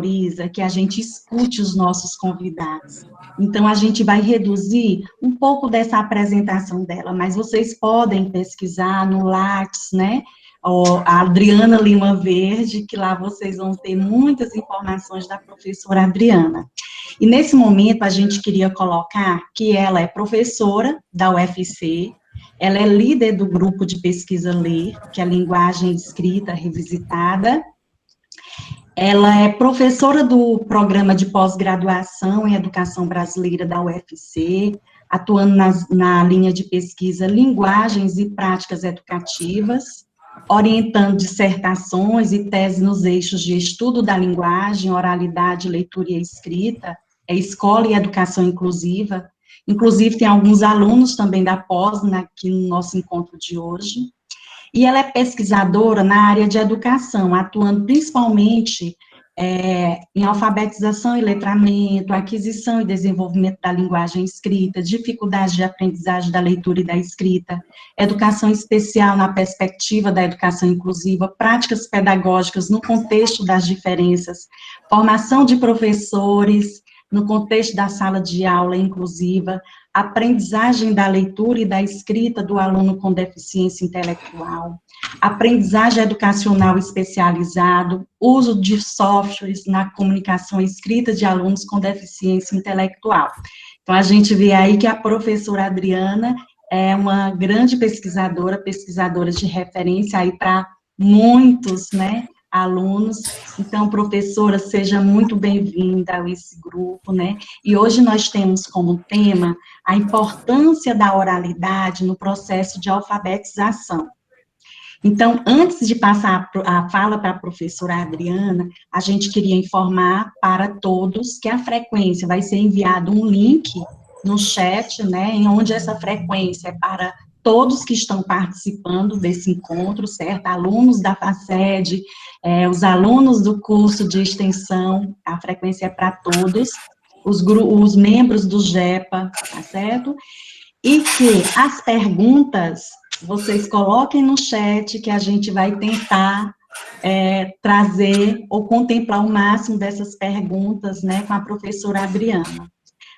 prioriza que a gente escute os nossos convidados. Então, a gente vai reduzir um pouco dessa apresentação dela, mas vocês podem pesquisar no Lattes, né? A Adriana Lima Verde, que lá vocês vão ter muitas informações da professora Adriana. E nesse momento, a gente queria colocar que ela é professora da UFC, ela é líder do grupo de pesquisa LER, que é a Linguagem Escrita Revisitada. Ela é professora do programa de pós-graduação em Educação Brasileira da UFC, atuando na linha de pesquisa Linguagens e Práticas Educativas, orientando dissertações e teses nos eixos de estudo da linguagem, oralidade, leitura e escrita, escola e educação inclusiva. Inclusive, tem alguns alunos também da pós aqui no nosso encontro de hoje. E ela é pesquisadora na área de educação, atuando principalmente em alfabetização e letramento, aquisição e desenvolvimento da linguagem escrita, dificuldades de aprendizagem da leitura e da escrita, educação especial na perspectiva da educação inclusiva, práticas pedagógicas no contexto das diferenças, formação de professores no contexto da sala de aula inclusiva, aprendizagem da leitura e da escrita do aluno com deficiência intelectual, aprendizagem educacional especializado, uso de softwares na comunicação escrita de alunos com deficiência intelectual. Então, a gente vê aí que a professora Adriana é uma grande pesquisadora de referência aí para muitos, né, alunos. Então, professora, seja muito bem-vinda a esse grupo, né? E hoje nós temos como tema a importância da oralidade no processo de alfabetização. Então, antes de passar a fala para a professora Adriana, a gente queria informar para todos que a frequência vai ser enviado um link no chat, né, em onde essa frequência é para todos que estão participando desse encontro, certo? Alunos da FACED, os alunos do curso de extensão, a frequência é para todos, os membros do GEPA, tá certo? E que as perguntas, vocês coloquem no chat, que a gente vai tentar trazer ou contemplar o máximo dessas perguntas, né, com a professora Adriana.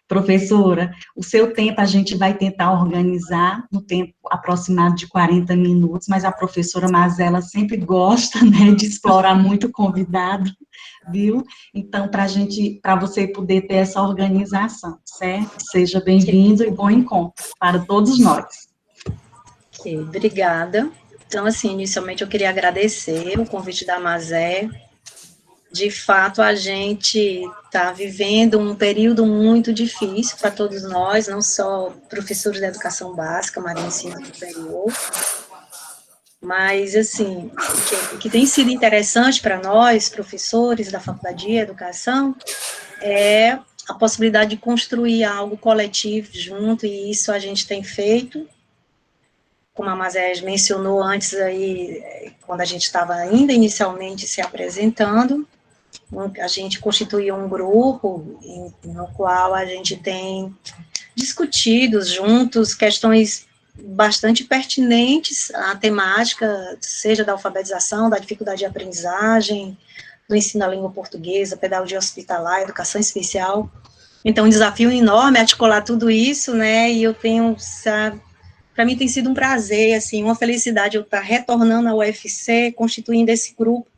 Professora, o seu tempo a gente vai tentar organizar no tempo aproximado de 40 minutos, mas a professora Mazela sempre gosta, né, de explorar muito o convidado, viu? Então, para você poder ter essa organização, certo? Seja bem-vindo e bom encontro para todos nós. Ok, obrigada. Então, assim, inicialmente eu queria agradecer o convite da Mazé. De fato, a gente está vivendo um período muito difícil para todos nós, não só professores da educação básica, mas do ensino superior, mas, assim, o que tem sido interessante para nós, professores da Faculdade de Educação, é a possibilidade de construir algo coletivo junto, e isso a gente tem feito, como a Mazés mencionou antes aí, quando a gente estava ainda inicialmente se apresentando, a gente constituiu um grupo no qual a gente tem discutido juntos questões bastante pertinentes à temática, seja da alfabetização, da dificuldade de aprendizagem, do ensino da língua portuguesa, pedagogia hospitalar, educação especial. Então, um desafio enorme articular tudo isso, né, e eu tenho, para mim tem sido um prazer, assim, uma felicidade eu estar retornando ao UFC, constituindo esse grupo,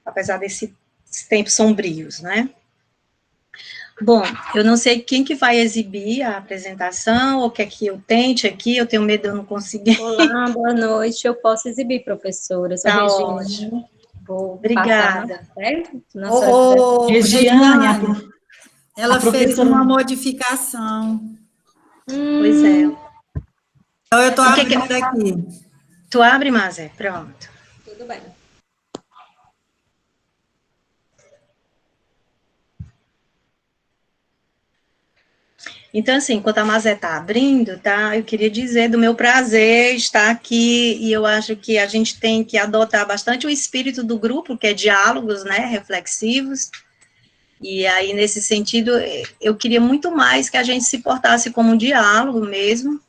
apesar desses tempos sombrios, né. Bom, eu não sei quem que vai exibir a apresentação, ou quer que eu tente aqui, eu tenho medo de eu não conseguir. Olá, boa noite, eu posso exibir, professora, eu sou Tá Regina. ótimo. Vou Obrigada. Passar, certo? Regiane, ela fez uma modificação. Pois é. Então, eu estou abrindo aqui. Tu abre, Mazé? Pronto. Tudo bem. Então, assim, enquanto a Mazé está abrindo, tá, eu queria dizer do meu prazer estar aqui, e eu acho que a gente tem que adotar bastante o espírito do grupo, que é diálogos, né, reflexivos, e aí, nesse sentido, eu queria muito mais que a gente se portasse como um diálogo mesmo,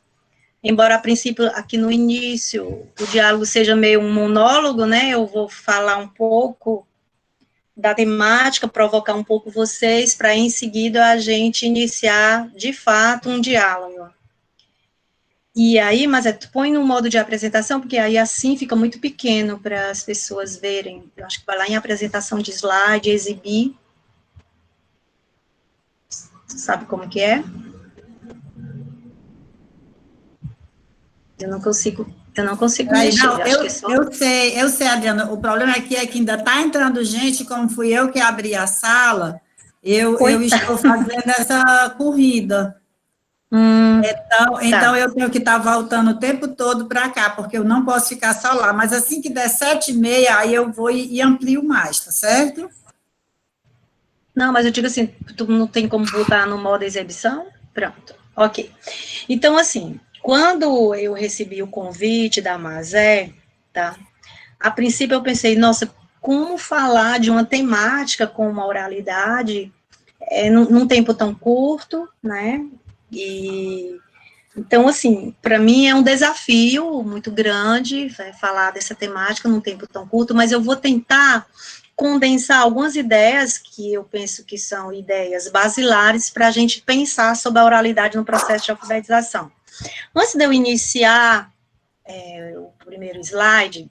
embora, a princípio, aqui no início, o diálogo seja meio um monólogo, né, eu vou falar um pouco, da temática, provocar um pouco vocês, para em seguida a gente iniciar, de fato, um diálogo. E aí, mas tu põe no modo de apresentação, porque aí assim fica muito pequeno para as pessoas verem. Eu acho que vai lá em apresentação de slide, exibir. Sabe como que é? Eu não consigo mexer. Não, eu eu sei, Adriana. O problema aqui é que ainda está entrando gente, como fui eu que abri a sala, eu estou fazendo essa corrida. Então eu tenho que estar voltando o tempo todo para cá, porque eu não posso ficar só lá. Mas assim que der 7h30, aí eu vou e amplio mais, tá certo? Não, mas eu digo assim, tu não tem como botar no modo exibição? Pronto, ok. Então, assim, quando eu recebi o convite da Mazé, tá? A princípio eu pensei, nossa, como falar de uma temática como a oralidade num tempo tão curto, né? E então, assim, para mim é um desafio muito grande falar dessa temática num tempo tão curto, mas eu vou tentar condensar algumas ideias que eu penso que são ideias basilares para a gente pensar sobre a oralidade no processo de alfabetização. Antes de eu iniciar o primeiro slide,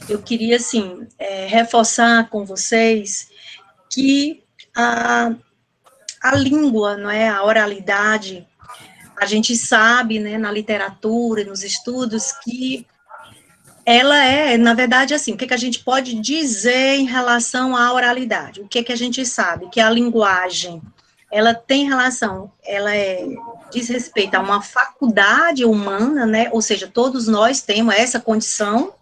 eu queria, assim, reforçar com vocês que a língua, não é, a oralidade, a gente sabe, né, na literatura, nos estudos, que ela na verdade, assim, o que a gente pode dizer em relação à oralidade? O que a gente sabe? Que a linguagem, ela tem relação, diz respeito a uma faculdade humana, né, ou seja, todos nós temos essa condição,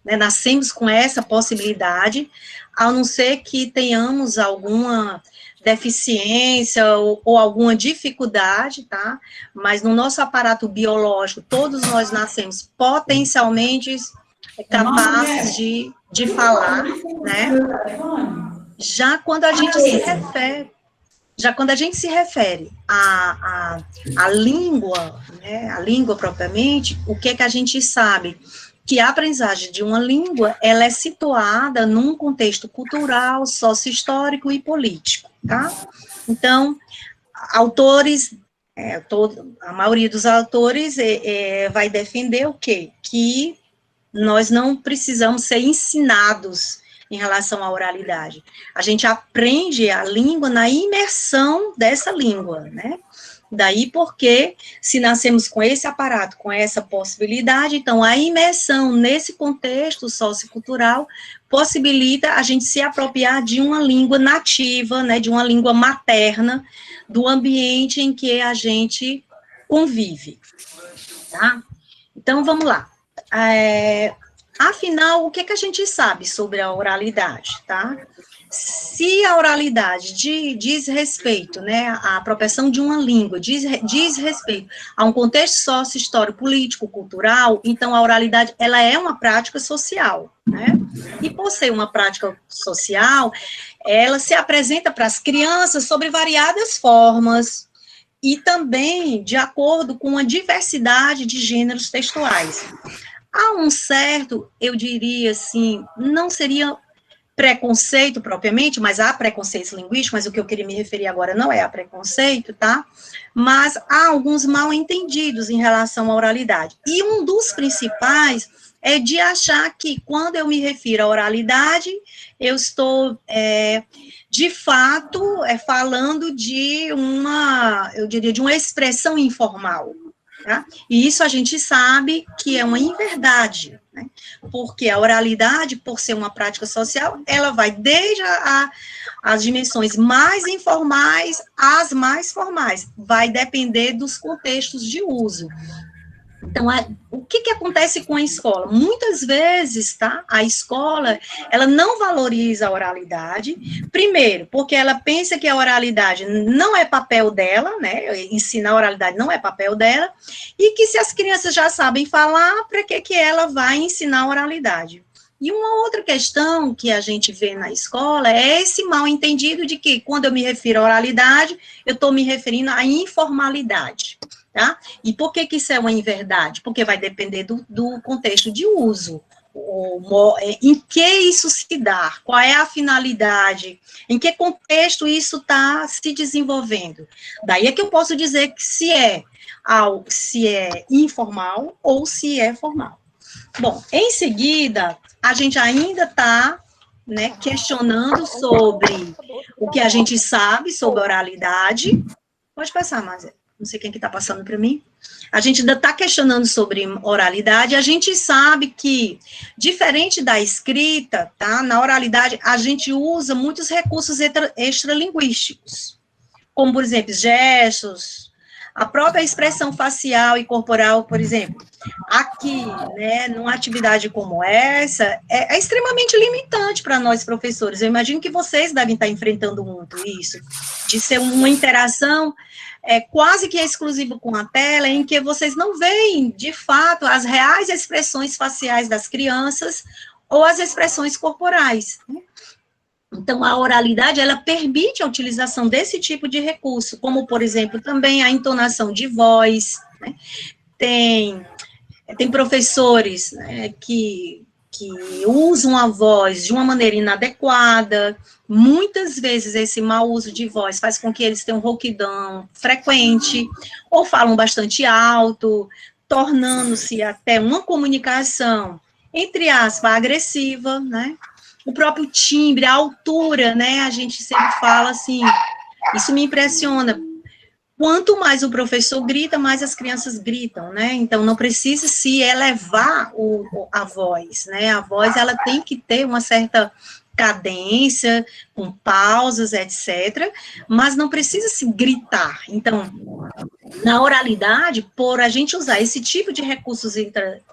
né, nascemos com essa possibilidade, a não ser que tenhamos alguma deficiência ou alguma dificuldade, tá? Mas no nosso aparato biológico, todos nós nascemos potencialmente capazes de falar, né? Já quando a gente se refere à língua, né, a língua propriamente, o que a gente sabe? Que a aprendizagem de uma língua, ela é situada num contexto cultural, sócio-histórico e político, tá? Então, autores, a maioria dos autores vai defender o quê? Que nós não precisamos ser ensinados em relação à oralidade. A gente aprende a língua na imersão dessa língua, né? Daí porque, se nascemos com esse aparato, com essa possibilidade, então a imersão nesse contexto sociocultural possibilita a gente se apropriar de uma língua nativa, né, de uma língua materna, do ambiente em que a gente convive, tá? Então, vamos lá. Afinal, o que a gente sabe sobre a oralidade, tá? Se a oralidade diz respeito, né, à apropriação de uma língua, diz respeito a um contexto sócio-histórico, político, cultural, então a oralidade, ela é uma prática social, né? E por ser uma prática social, ela se apresenta para as crianças sobre variadas formas e também de acordo com a diversidade de gêneros textuais. Há um certo, eu diria assim, não seria preconceito propriamente, mas há preconceitos linguísticos, mas o que eu queria me referir agora não é a preconceito, tá? Mas há alguns mal entendidos em relação à oralidade. E um dos principais é de achar que quando eu me refiro à oralidade, eu estou, de fato, falando de eu diria, de uma expressão informal. Tá? E isso a gente sabe que é uma inverdade, né? Porque a oralidade, por ser uma prática social, ela vai desde as dimensões mais informais às mais formais, vai depender dos contextos de uso. Então, o que acontece com a escola? Muitas vezes, tá, a escola, ela não valoriza a oralidade, primeiro, porque ela pensa que a oralidade não é papel dela, né, ensinar a oralidade não é papel dela, e que se as crianças já sabem falar, para que ela vai ensinar a oralidade? E uma outra questão que a gente vê na escola é esse mal entendido de que, quando eu me refiro à oralidade, eu estou me referindo à informalidade. Tá? E por que isso é uma inverdade? Porque vai depender do contexto de uso. em que isso se dá, qual é a finalidade, em que contexto isso está se desenvolvendo. Daí é que eu posso dizer que se é informal ou se é formal. Bom, em seguida, a gente ainda está, né, questionando sobre o que a gente sabe sobre oralidade. Pode passar, Mazé. Não sei quem que está passando para mim. A gente ainda está questionando sobre oralidade. A gente sabe que, diferente da escrita, tá, na oralidade, a gente usa muitos recursos extralinguísticos, como, por exemplo, gestos, a própria expressão facial e corporal, por exemplo. Aqui, né, numa atividade como essa, é extremamente limitante para nós, professores. Eu imagino que vocês devem estar enfrentando muito isso, de ser uma interação quase que exclusiva com a tela, em que vocês não veem, de fato, as reais expressões faciais das crianças ou as expressões corporais, né? Então, a oralidade, ela permite a utilização desse tipo de recurso, como, por exemplo, também a entonação de voz, né? Tem professores, né, que usam a voz de uma maneira inadequada. Muitas vezes esse mau uso de voz faz com que eles tenham rouquidão frequente, ou falam bastante alto, tornando-se até uma comunicação, entre aspas, agressiva, né? O próprio timbre, a altura, né? A gente sempre fala assim, isso me impressiona. Quanto mais o professor grita, mais as crianças gritam, né? Então, não precisa se elevar a voz, né? A voz, ela tem que ter uma certa cadência, com pausas, etc., mas não precisa se gritar. Então, na oralidade, por a gente usar esse tipo de recursos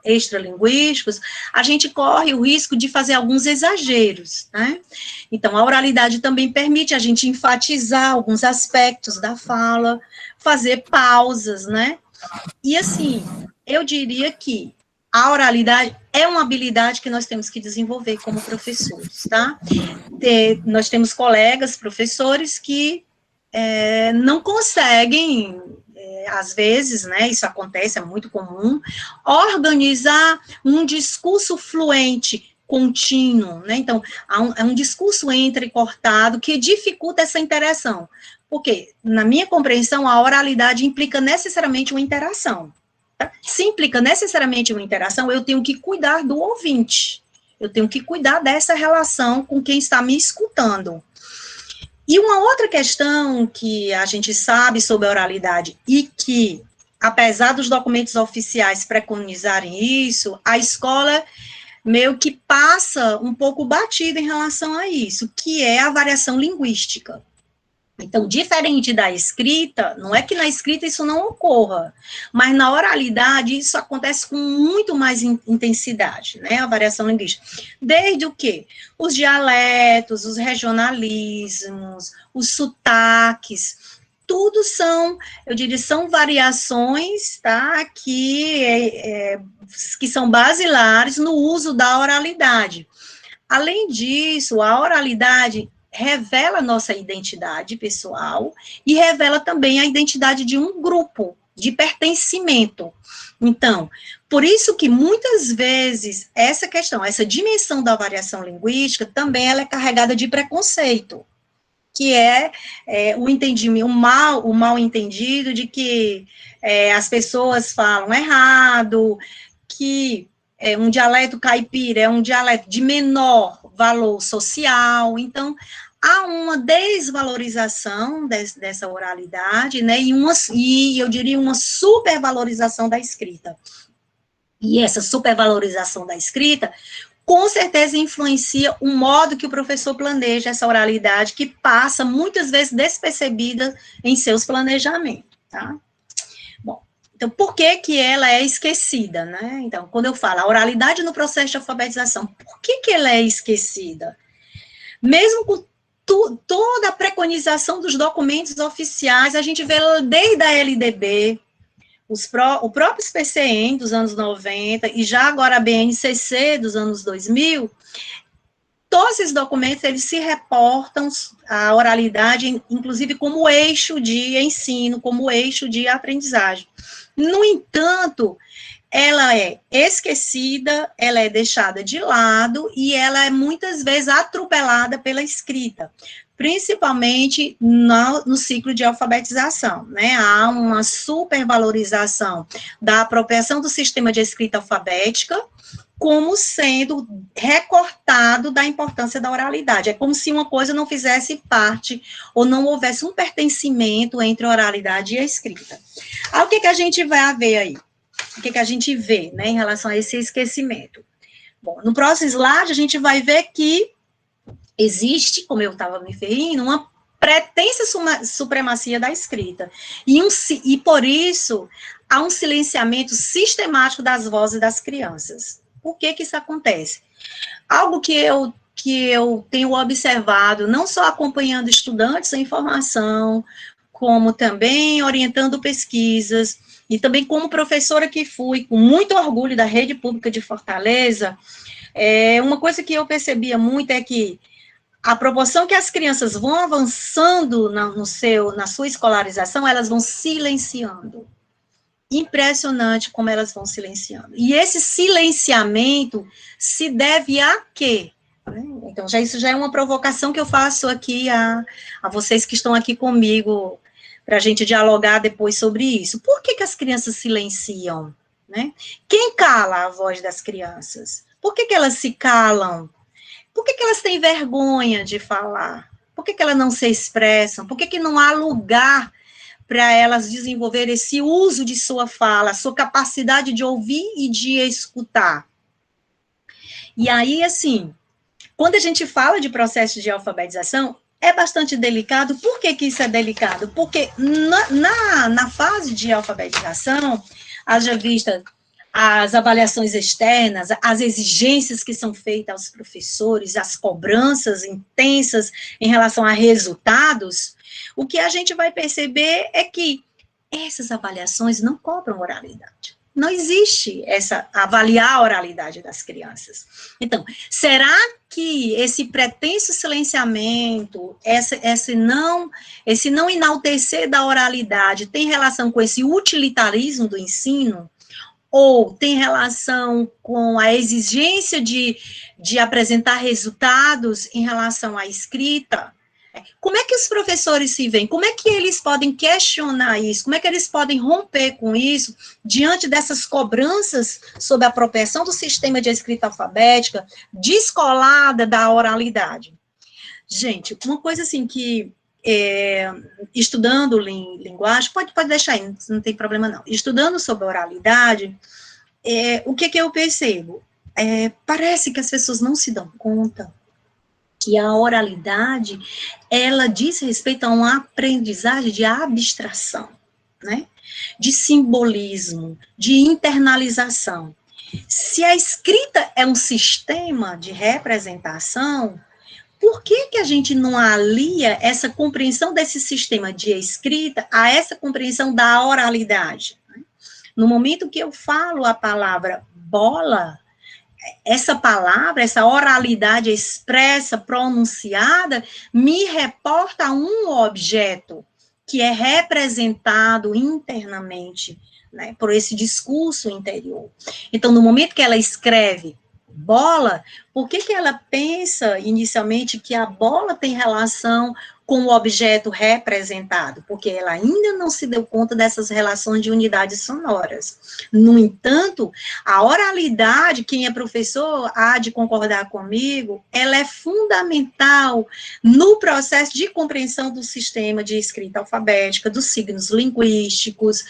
extralinguísticos, a gente corre o risco de fazer alguns exageros, né? Então, a oralidade também permite a gente enfatizar alguns aspectos da fala, fazer pausas, né? E, assim, eu diria que a oralidade é uma habilidade que nós temos que desenvolver como professores, tá? Nós temos colegas, professores, que não conseguem, às vezes, né, isso acontece, é muito comum, organizar um discurso fluente, contínuo, né? Então, é um discurso entrecortado que dificulta essa interação, porque, na minha compreensão, a oralidade implica necessariamente uma interação. Tá? Se implica necessariamente uma interação, eu tenho que cuidar do ouvinte, eu tenho que cuidar dessa relação com quem está me escutando. E uma outra questão que a gente sabe sobre a oralidade e que, apesar dos documentos oficiais preconizarem isso, a escola meio que passa um pouco batida em relação a isso, que é a variação linguística. Então, diferente da escrita, não é que na escrita isso não ocorra, mas na oralidade isso acontece com muito mais intensidade, né, a variação linguística. Desde o quê? Os dialetos, os regionalismos, os sotaques, tudo são, eu diria, são variações, tá, que são basilares no uso da oralidade. Além disso, a oralidade revela a nossa identidade pessoal e revela também a identidade de um grupo, de pertencimento. Então, por isso que muitas vezes essa questão, essa dimensão da variação linguística, também ela é carregada de preconceito, que é o entendimento, o mal entendido de que as pessoas falam errado, que um dialeto caipira é um dialeto de menor valor social. Então, há uma desvalorização dessa oralidade, né, e eu diria uma supervalorização da escrita. E essa supervalorização da escrita, com certeza influencia o modo que o professor planeja essa oralidade, que passa muitas vezes despercebida em seus planejamentos, tá? Então, por que ela é esquecida, né? Então, quando eu falo a oralidade no processo de alfabetização, por que ela é esquecida? Mesmo com toda a preconização dos documentos oficiais, a gente vê desde a LDB, o próprio PCM dos anos 90, e já agora a BNCC dos anos 2000, todos esses documentos, eles se reportam a oralidade, inclusive como eixo de ensino, como eixo de aprendizagem. No entanto, ela é esquecida, ela é deixada de lado e ela é muitas vezes atropelada pela escrita, principalmente no ciclo de alfabetização, né? Há uma supervalorização da apropriação do sistema de escrita alfabética como sendo recortado da importância da oralidade. É como se uma coisa não fizesse parte, ou não houvesse um pertencimento entre a oralidade e a escrita. Aí, o que a gente vai ver aí? O que a gente vê, né, em relação a esse esquecimento? Bom, no próximo slide, a gente vai ver que existe, como eu estava me referindo, uma pretensa supremacia da escrita. E por isso, há um silenciamento sistemático das vozes das crianças. Por que isso acontece? Algo que eu tenho observado, não só acompanhando estudantes em formação, como também orientando pesquisas, e também como professora que fui, com muito orgulho da Rede Pública de Fortaleza, uma coisa que eu percebia muito é que a proporção que as crianças vão avançando na sua escolarização, elas vão silenciando. Impressionante como elas vão silenciando. E esse silenciamento se deve a quê? Então, isso já é uma provocação que eu faço aqui a vocês que estão aqui comigo, para a gente dialogar depois sobre isso. Por que as crianças silenciam? Né? Quem cala a voz das crianças? Por que elas se calam? Por que elas têm vergonha de falar? Por que elas não se expressam? Por que não há lugar para elas desenvolver esse uso de sua fala, sua capacidade de ouvir e de escutar? E aí, assim, quando a gente fala de processo de alfabetização, é bastante delicado. Por que isso é delicado? Porque na fase de alfabetização, haja vista as avaliações externas, as exigências que são feitas aos professores, as cobranças intensas em relação a resultados, o que a gente vai perceber é que essas avaliações não cobram oralidade. Não existe avaliar a oralidade das crianças. Então, será que esse pretenso silenciamento, esse não enaltecer da oralidade tem relação com esse utilitarismo do ensino? Ou tem relação com a exigência de apresentar resultados em relação à escrita? Como é que os professores se veem? Como é que eles podem questionar isso? Como é que eles podem romper com isso diante dessas cobranças sobre a apropriação do sistema de escrita alfabética descolada da oralidade? Gente, uma coisa assim que, estudando linguagem, pode deixar aí, não tem problema não. Estudando sobre oralidade, o que eu percebo? Parece que as pessoas não se dão conta que a oralidade, ela diz respeito a uma aprendizagem de abstração, né? De simbolismo, de internalização. Se a escrita é um sistema de representação, por que a gente não alia essa compreensão desse sistema de escrita a essa compreensão da oralidade? No momento que eu falo a palavra bola, essa palavra, essa oralidade expressa, pronunciada, me reporta a um objeto que é representado internamente, né, por esse discurso interior. Então, no momento que ela escreve bola, por que ela pensa inicialmente que a bola tem relação com o objeto representado? Porque ela ainda não se deu conta dessas relações de unidades sonoras. No entanto, a oralidade, quem é professor há de concordar comigo, ela é fundamental no processo de compreensão do sistema de escrita alfabética, dos signos linguísticos.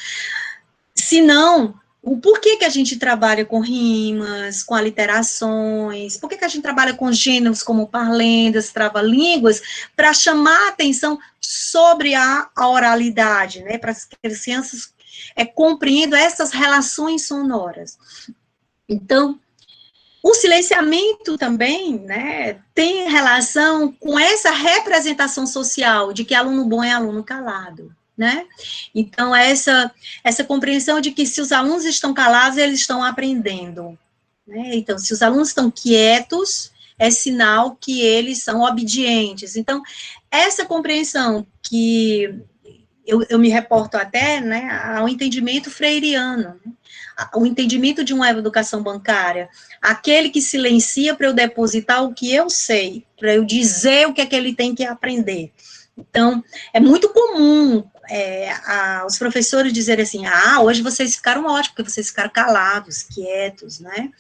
Senão, o porquê que a gente trabalha com rimas, com aliterações, por que a gente trabalha com gêneros como parlendas, trava-línguas, para chamar a atenção sobre a oralidade, né, para as crianças compreendam essas relações sonoras. Então, o silenciamento também, né, tem relação com essa representação social de que aluno bom é aluno calado. Né? Então, essa compreensão de que se os alunos estão calados, eles estão aprendendo. Né? Então, se os alunos estão quietos, é sinal que eles são obedientes. Então, essa compreensão que eu me reporto até, né, ao entendimento freiriano, né? O entendimento de uma educação bancária, aquele que silencia para eu depositar o que eu sei, para eu dizer o que é que ele tem que aprender. Então, é muito comum os professores dizerem assim, hoje vocês ficaram ótimos, porque vocês ficaram calados, quietos, né?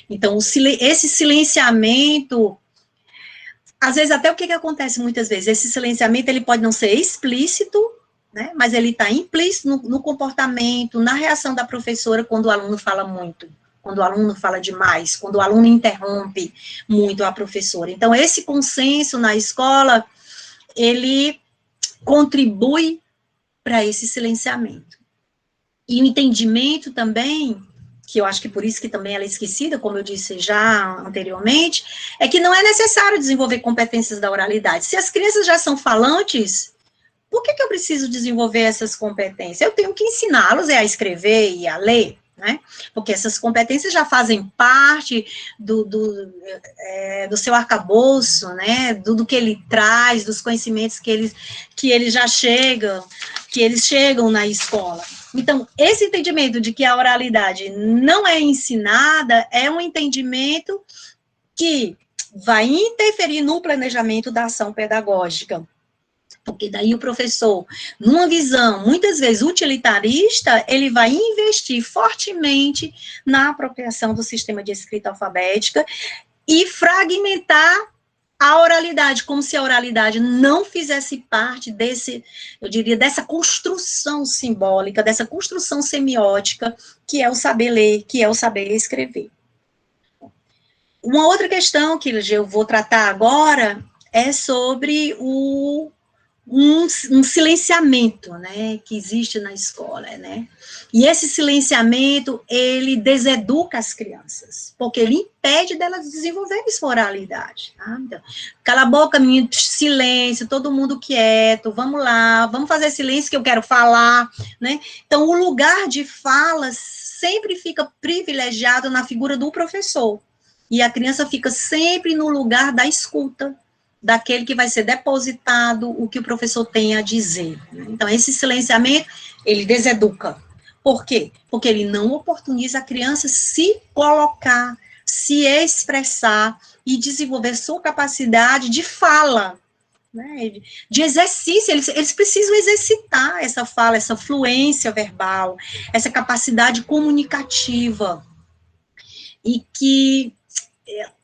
Então, esse silenciamento, às vezes, até o que acontece muitas vezes? Esse silenciamento, ele pode não ser explícito, né? Mas ele está implícito no comportamento, na reação da professora quando o aluno fala muito, quando o aluno fala demais, quando o aluno interrompe muito a professora. Então, esse consenso na escola, ele contribui para esse silenciamento. E o entendimento também, que eu acho que por isso que também ela é esquecida, como eu disse já anteriormente, é que não é necessário desenvolver competências da oralidade. Se as crianças já são falantes, por que eu preciso desenvolver essas competências? Eu tenho que ensiná-los a escrever e a ler, né? Porque essas competências já fazem parte do seu arcabouço, né? Do que ele traz, dos conhecimentos que eles já chegam, que eles chegam na escola. Então, esse entendimento de que a oralidade não é ensinada é um entendimento que vai interferir no planejamento da ação pedagógica. Porque daí o professor, numa visão, muitas vezes, utilitarista, ele vai investir fortemente na apropriação do sistema de escrita alfabética e fragmentar a oralidade, como se a oralidade não fizesse parte dessa construção simbólica, dessa construção semiótica, que é o saber ler, que é o saber escrever. Uma outra questão que eu vou tratar agora é sobre um silenciamento, né, que existe na escola, né, e esse silenciamento, ele deseduca as crianças, porque ele impede delas desenvolverem sua oralidade, tá? Então, cala a boca, menino, silêncio, todo mundo quieto, vamos lá, vamos fazer silêncio que eu quero falar, né, então o lugar de fala sempre fica privilegiado na figura do professor, e a criança fica sempre no lugar da escuta, daquele que vai ser depositado o que o professor tem a dizer. Então, esse silenciamento, ele deseduca. Por quê? Porque ele não oportuniza a criança se colocar, se expressar e desenvolver sua capacidade de fala, né, de exercício. Eles precisam exercitar essa fala, essa fluência verbal, essa capacidade comunicativa. E que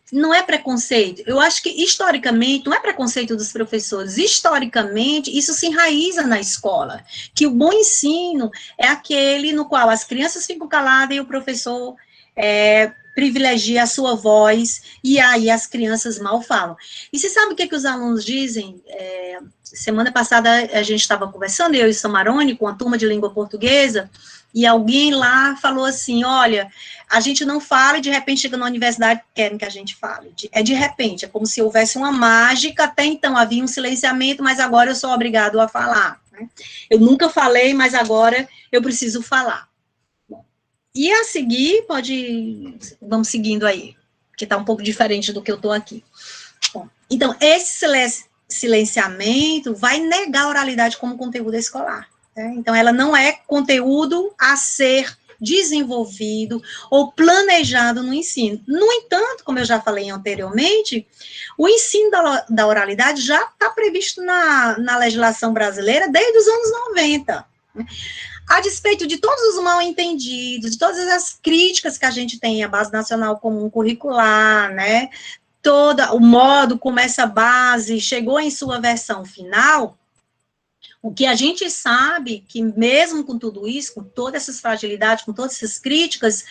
não é preconceito, eu acho que historicamente, não é preconceito dos professores, historicamente isso se enraiza na escola, que o bom ensino é aquele no qual as crianças ficam caladas e o professor privilegia a sua voz, e aí as crianças mal falam. E você sabe o que os alunos dizem? Semana passada a gente estava conversando, eu e Samarone, com a turma de língua portuguesa, e alguém lá falou assim, olha, a gente não fala e de repente chega na universidade querem que a gente fale. É de repente, é como se houvesse uma mágica, até então havia um silenciamento, mas agora eu sou obrigado a falar. Né? Eu nunca falei, mas agora eu preciso falar. Bom, e a seguir, vamos seguindo aí, que está um pouco diferente do que eu estou aqui. Bom, então, esse silenciamento vai negar a oralidade como conteúdo escolar. Né? Então, ela não é conteúdo a ser desenvolvido ou planejado no ensino. No entanto, como eu já falei anteriormente, o ensino da oralidade já está previsto na legislação brasileira desde os anos 90. A despeito de todos os mal-entendidos, de todas as críticas que a gente tem à Base Nacional Comum Curricular, né, todo o modo como essa base chegou em sua versão final, o que a gente sabe que mesmo com tudo isso, com todas essas fragilidades, com todas essas críticas,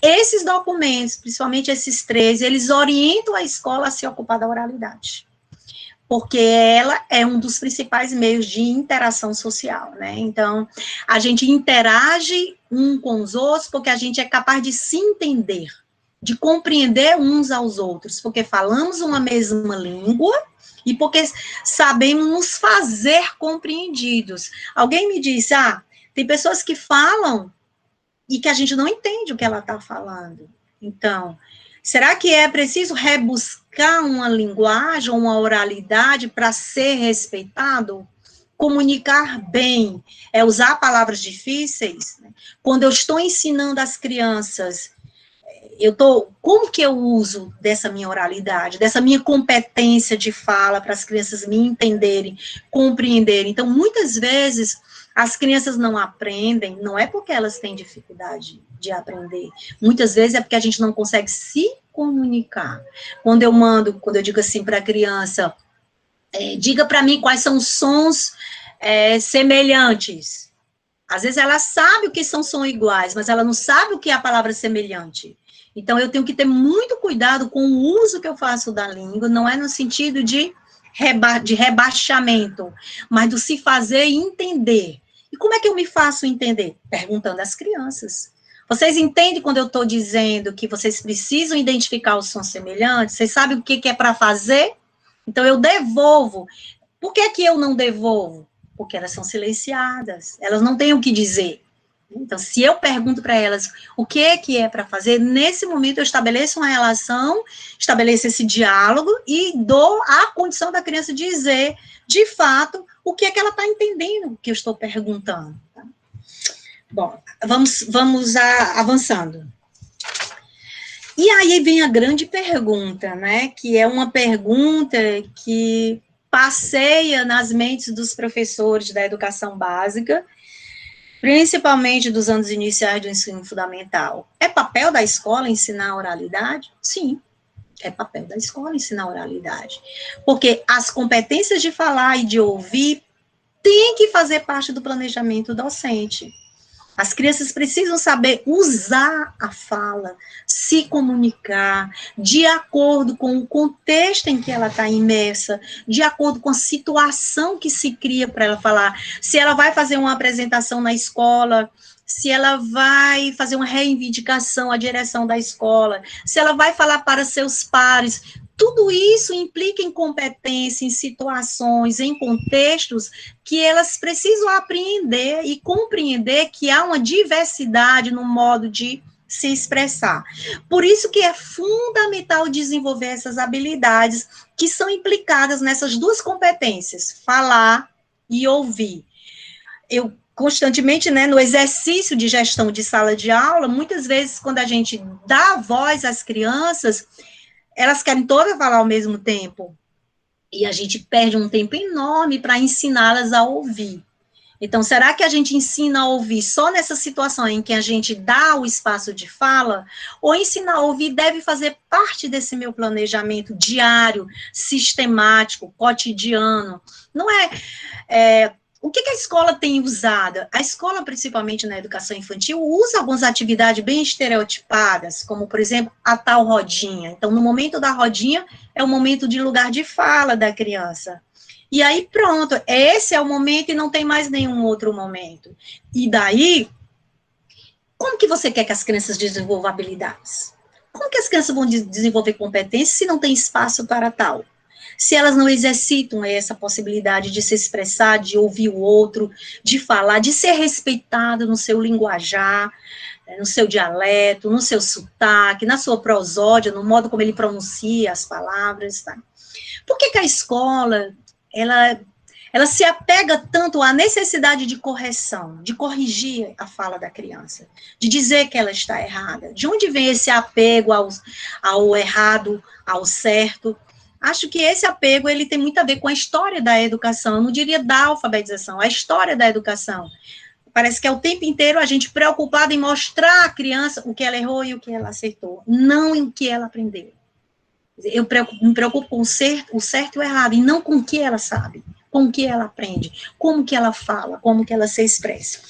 esses documentos, principalmente esses 13, eles orientam a escola a se ocupar da oralidade. Porque ela é um dos principais meios de interação social, né? Então, a gente interage um com os outros porque a gente é capaz de se entender, de compreender uns aos outros, porque falamos uma mesma língua, e porque sabemos nos fazer compreendidos. Alguém me disse, tem pessoas que falam e que a gente não entende o que ela está falando. Então, será que é preciso rebuscar uma linguagem, uma oralidade para ser respeitado? comunicar bem, é usar palavras difíceis, né? Quando eu estou ensinando as crianças, como que eu uso dessa minha oralidade, dessa minha competência de fala para as crianças me entenderem, compreenderem. Então, muitas vezes, as crianças não aprendem, não é porque elas têm dificuldade de aprender, muitas vezes é porque a gente não consegue se comunicar. Quando eu digo assim para a criança, diga para mim quais são os sons semelhantes. Às vezes ela sabe o que são sons iguais, mas ela não sabe o que é a palavra semelhante. Então, eu tenho que ter muito cuidado com o uso que eu faço da língua, não é no sentido de rebaixamento, mas do se fazer entender. E como é que eu me faço entender? Perguntando às crianças. Vocês entendem quando eu estou dizendo que vocês precisam identificar os sons semelhantes? Vocês sabem o que é para fazer? Então, eu devolvo. Por que eu não devolvo? Porque elas são silenciadas, elas não têm o que dizer. Então, se eu pergunto para elas o que é para fazer, nesse momento eu estabeleço uma relação, estabeleço esse diálogo e dou a condição da criança dizer, de fato, o que é que ela está entendendo que eu estou perguntando. Tá? Bom, vamos avançando. E aí vem a grande pergunta, né, que é uma pergunta que passeia nas mentes dos professores da educação básica, principalmente dos anos iniciais do ensino fundamental. É papel da escola ensinar oralidade? Sim, é papel da escola ensinar oralidade. Porque as competências de falar e de ouvir têm que fazer parte do planejamento docente. As crianças precisam saber usar a fala, se comunicar, de acordo com o contexto em que ela está imersa, de acordo com a situação que se cria para ela falar. Se ela vai fazer uma apresentação na escola, se ela vai fazer uma reivindicação à direção da escola, se ela vai falar para seus pares. Tudo isso implica em competência, em situações, em contextos que elas precisam apreender e compreender que há uma diversidade no modo de se expressar. Por isso que é fundamental desenvolver essas habilidades que são implicadas nessas duas competências, falar e ouvir. Eu constantemente, né, no exercício de gestão de sala de aula, muitas vezes quando a gente dá voz às crianças, elas querem todas falar ao mesmo tempo. E a gente perde um tempo enorme para ensiná-las a ouvir. Então, será que a gente ensina a ouvir só nessa situação em que a gente dá o espaço de fala? Ou ensinar a ouvir deve fazer parte desse meu planejamento diário, sistemático, cotidiano? Não é o que a escola tem usado? A escola, principalmente na educação infantil, usa algumas atividades bem estereotipadas, como, por exemplo, a tal rodinha. Então, no momento da rodinha, é o momento de lugar de fala da criança. E aí, pronto, esse é o momento e não tem mais nenhum outro momento. E daí, como que você quer que as crianças desenvolvam habilidades? Como que as crianças vão desenvolver competências se não tem espaço para tal? Se elas não exercitam essa possibilidade de se expressar, de ouvir o outro, de falar, de ser respeitado no seu linguajar, no seu dialeto, no seu sotaque, na sua prosódia, no modo como ele pronuncia as palavras, tá? Por que a escola, ela se apega tanto à necessidade de correção, de corrigir a fala da criança, de dizer que ela está errada? De onde vem esse apego ao errado, ao certo? Acho que esse apego, ele tem muito a ver com a história da educação, eu não diria da alfabetização, a história da educação. Parece que é o tempo inteiro a gente preocupado em mostrar à criança o que ela errou e o que ela acertou, não em o que ela aprendeu. Eu me preocupo com o certo e o errado, e não com o que ela sabe, com o que ela aprende, como que ela fala, como que ela se expressa.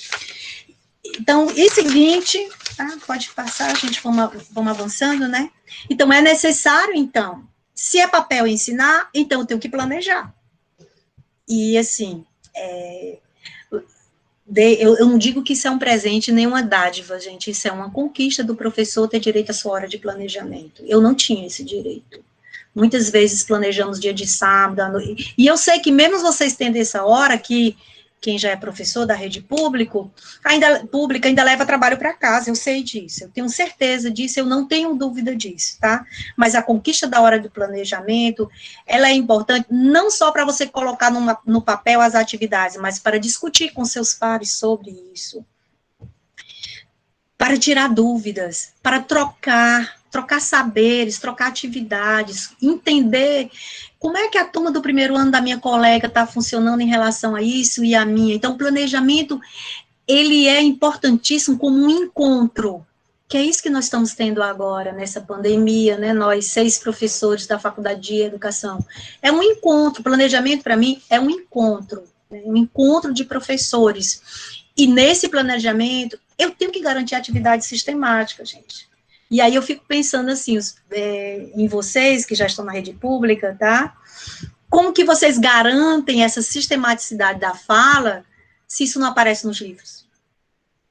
Então, e seguinte, tá? Pode passar, a gente vamos avançando, né? Então, é necessário, então, se é papel ensinar, então eu tenho que planejar. E, assim, eu não digo que isso é um presente nem uma dádiva, gente, isso é uma conquista do professor ter direito à sua hora de planejamento. Eu não tinha esse direito. Muitas vezes planejamos dia de sábado, e eu sei que mesmo vocês tendo essa hora, que quem já é professor da rede pública ainda leva trabalho para casa, eu sei disso, eu tenho certeza disso, eu não tenho dúvida disso, tá? Mas a conquista da hora do planejamento, ela é importante não só para você colocar no papel as atividades, mas para discutir com seus pares sobre isso, para tirar dúvidas, para trocar saberes, trocar atividades, entender como é que a turma do primeiro ano da minha colega está funcionando em relação a isso e a minha. Então, o planejamento, ele é importantíssimo como um encontro, que é isso que nós estamos tendo agora, nessa pandemia, né, nós 6 professores da Faculdade de Educação. É um encontro, planejamento, para mim, é um encontro, né, um encontro de professores. E nesse planejamento, eu tenho que garantir atividade sistemática, gente. E aí eu fico pensando assim, em vocês que já estão na rede pública, tá? Como que vocês garantem essa sistematicidade da fala se isso não aparece nos livros?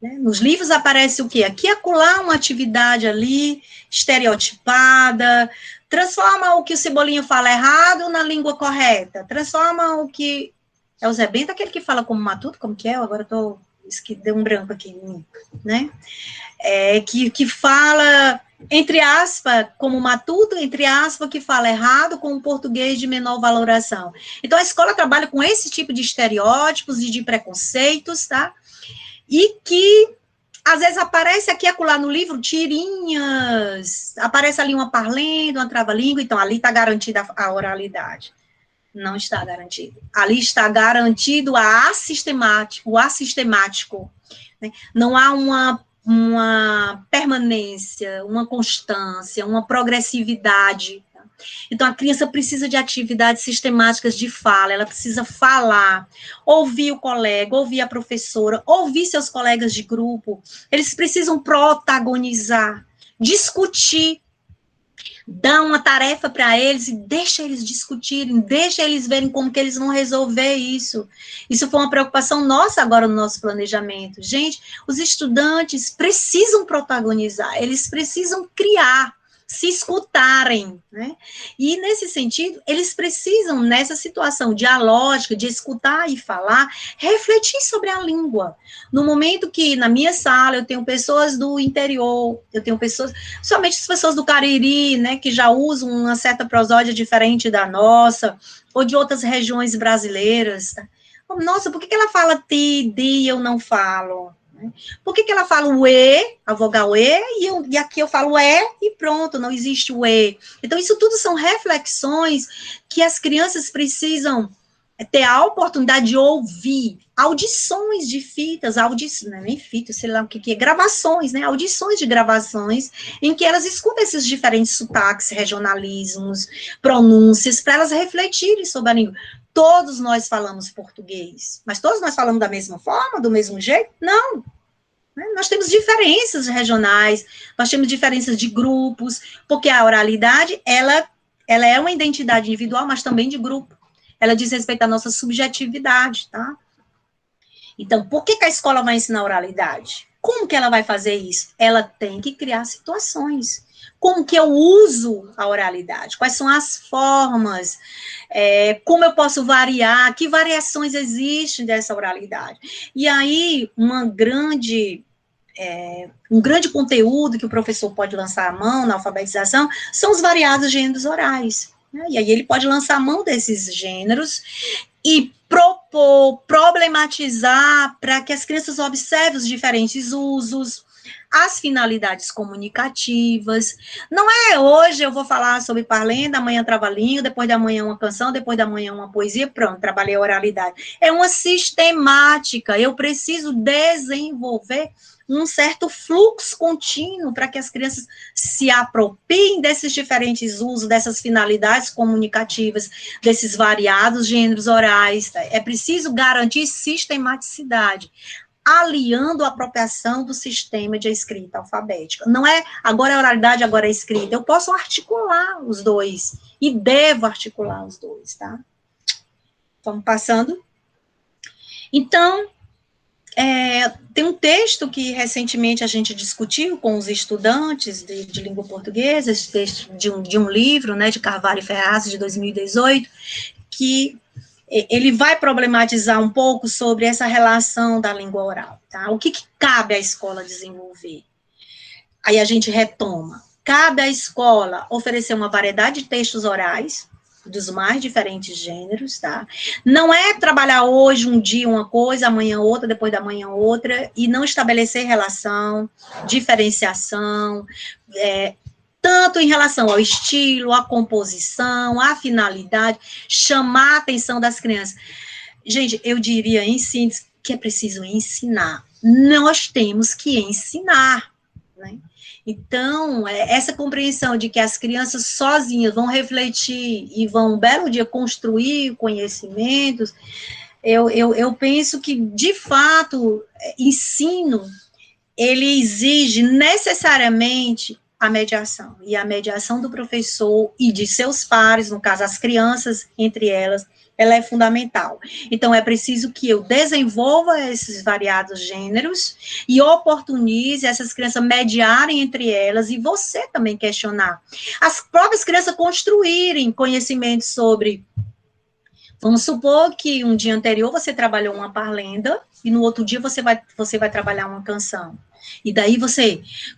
Né? Nos livros aparece o quê? Aqui e acolá uma atividade ali, estereotipada, transforma o que o Cebolinha fala errado na língua correta, transforma o que... É o Zé Bento, aquele que fala como matuto, como que é? Agora deu um branco aqui em mim, né? Que fala, entre aspas, como matuto, entre aspas, que fala errado com o português de menor valoração. Então, a escola trabalha com esse tipo de estereótipos e de preconceitos, tá? E que, às vezes, aparece aqui e acolá no livro tirinhas, aparece ali uma parlenda, uma trava-língua, então, ali está garantida a oralidade. Não está garantido. Ali está garantido o assistemático. Né? Não há uma permanência, uma constância, uma progressividade. Tá? Então, a criança precisa de atividades sistemáticas de fala, ela precisa falar, ouvir o colega, ouvir a professora, ouvir seus colegas de grupo, eles precisam protagonizar, discutir, dá uma tarefa para eles e deixa eles discutirem, deixa eles verem como que eles vão resolver isso. Isso foi uma preocupação nossa agora no nosso planejamento. Gente, os estudantes precisam protagonizar, eles precisam criar, se escutarem, né? E, nesse sentido, eles precisam, nessa situação dialógica, de escutar e falar, refletir sobre a língua. No momento que, na minha sala, eu tenho pessoas do interior, eu tenho pessoas, somente as pessoas do Cariri, né, que já usam uma certa prosódia diferente da nossa, ou de outras regiões brasileiras. Tá? Nossa, por que ela fala ti, di, e eu não falo? Por que ela fala o E, a vogal E, e aqui eu falo E e pronto, não existe o E. Então, isso tudo são reflexões que as crianças precisam ter a oportunidade de ouvir, audições de fitas, nem fitas, sei lá o que é, gravações, né, audições de gravações, em que elas escutam esses diferentes sotaques, regionalismos, pronúncias, para elas refletirem sobre a língua. Todos nós falamos português, mas todos nós falamos da mesma forma, do mesmo jeito? Não. Nós temos diferenças regionais, nós temos diferenças de grupos, porque a oralidade, ela é uma identidade individual, mas também de grupo. Ela diz respeito à nossa subjetividade, tá? Então, por que a escola vai ensinar oralidade? Como que ela vai fazer isso? Ela tem que criar situações. Como que eu uso a oralidade? Quais são as formas? Como eu posso variar? Que variações existem dessa oralidade? E aí, um grande conteúdo que o professor pode lançar à mão na alfabetização são os variados gêneros orais. Né? E aí ele pode lançar a mão desses gêneros e problematizar para que as crianças observem os diferentes usos, as finalidades comunicativas. Não é hoje eu vou falar sobre parlenda, amanhã trava-língua, depois da manhã uma canção, depois da manhã uma poesia, pronto, trabalhei a oralidade. É uma sistemática, eu preciso desenvolver um certo fluxo contínuo para que as crianças se apropriem desses diferentes usos, dessas finalidades comunicativas, desses variados gêneros orais. Tá? É preciso garantir sistematicidade, aliando a apropriação do sistema de escrita alfabética. Não é agora é oralidade, agora é escrita. Eu posso articular os dois, e devo articular os dois, tá? Vamos passando. Então, tem um texto que recentemente a gente discutiu com os estudantes de língua portuguesa, esse texto de um livro, né, de Carvalho e Ferraz, de 2018, que ele vai problematizar um pouco sobre essa relação da língua oral, tá? O que cabe à escola desenvolver? Aí a gente retoma. Cabe à escola oferecer uma variedade de textos orais, dos mais diferentes gêneros, tá? Não é trabalhar hoje um dia uma coisa, amanhã outra, depois da manhã outra, e não estabelecer relação, diferenciação, tanto em relação ao estilo, à composição, à finalidade, chamar a atenção das crianças. Gente, eu diria em síntese que é preciso ensinar. Nós temos que ensinar, né? Então, essa compreensão de que as crianças sozinhas vão refletir e vão, um belo dia, construir conhecimentos, eu penso que, de fato, ensino, ele exige necessariamente a mediação, e a mediação do professor e de seus pares, no caso, as crianças, entre elas, ela é fundamental. Então, é preciso que eu desenvolva esses variados gêneros e oportunize essas crianças mediarem entre elas e você também questionar. As próprias crianças construírem conhecimentos sobre... Vamos supor que um dia anterior você trabalhou uma parlenda e no outro dia você vai trabalhar uma canção. E daí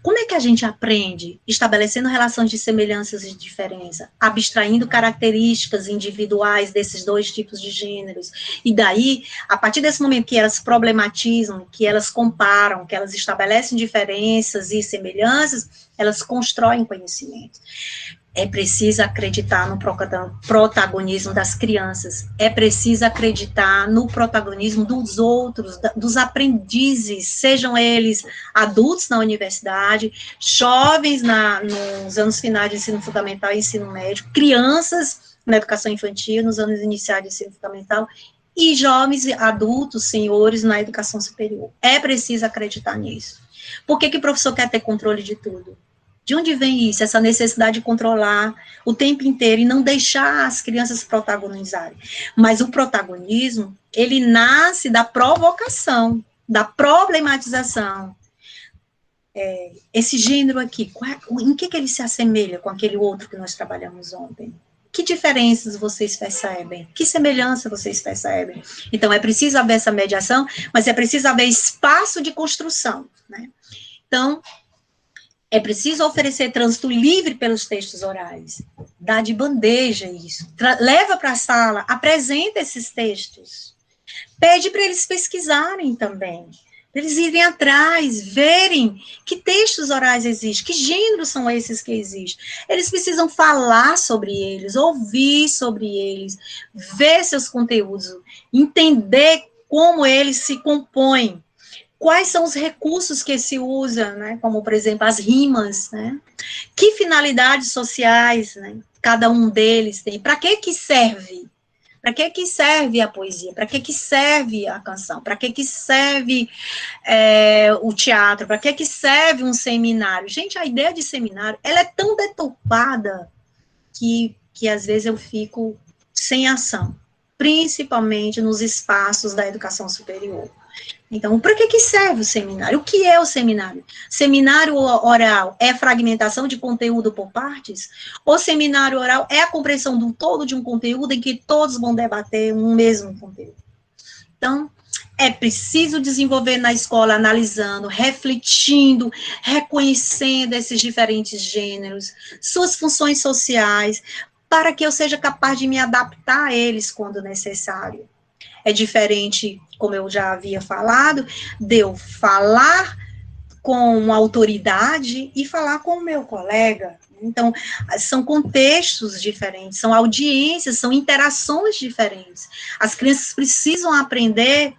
como é que a gente aprende? Estabelecendo relações de semelhanças e diferença, abstraindo características individuais desses dois tipos de gêneros. E daí, a partir desse momento que elas problematizam, que elas comparam, que elas estabelecem diferenças e semelhanças, elas constroem conhecimento. É preciso acreditar no protagonismo das crianças, é preciso acreditar no protagonismo dos outros, dos aprendizes, sejam eles adultos na universidade, jovens nos anos finais de ensino fundamental e ensino médio, crianças na educação infantil, nos anos iniciais de ensino fundamental, e jovens adultos, senhores, na educação superior. É preciso acreditar nisso. Por que o professor quer ter controle de tudo? De onde vem isso? Essa necessidade de controlar o tempo inteiro e não deixar as crianças protagonizarem. Mas o protagonismo, ele nasce da provocação, da problematização. Esse gênero aqui, em que ele se assemelha com aquele outro que nós trabalhamos ontem? Que diferenças vocês percebem? Que semelhança vocês percebem? Então, é preciso haver essa mediação, mas é preciso haver espaço de construção, né? Então, é preciso oferecer trânsito livre pelos textos orais. Dá de bandeja isso. Leva para a sala, apresenta esses textos. Pede para eles pesquisarem também. Para eles irem atrás, verem que textos orais existem, que gêneros são esses que existem. Eles precisam falar sobre eles, ouvir sobre eles, ver seus conteúdos, entender como eles se compõem. Quais são os recursos que se usa, né? Como, por exemplo, as rimas, né? Que finalidades sociais, né? Cada um deles tem. Para que serve? Para que serve a poesia? Para que serve a canção? Para que serve o teatro? Para que serve um seminário? Gente, a ideia de seminário, ela é tão deturpada que às vezes eu fico sem ação, principalmente nos espaços da educação superior. Então, para que serve o seminário? O que é o seminário? Seminário oral é fragmentação de conteúdo por partes? Ou seminário oral é a compreensão do todo de um conteúdo em que todos vão debater um mesmo conteúdo? Então, é preciso desenvolver na escola, analisando, refletindo, reconhecendo esses diferentes gêneros, suas funções sociais, para que eu seja capaz de me adaptar a eles quando necessário. É diferente, como eu já havia falado, de eu falar com autoridade e falar com o meu colega. Então, são contextos diferentes, são audiências, são interações diferentes. As crianças precisam aprender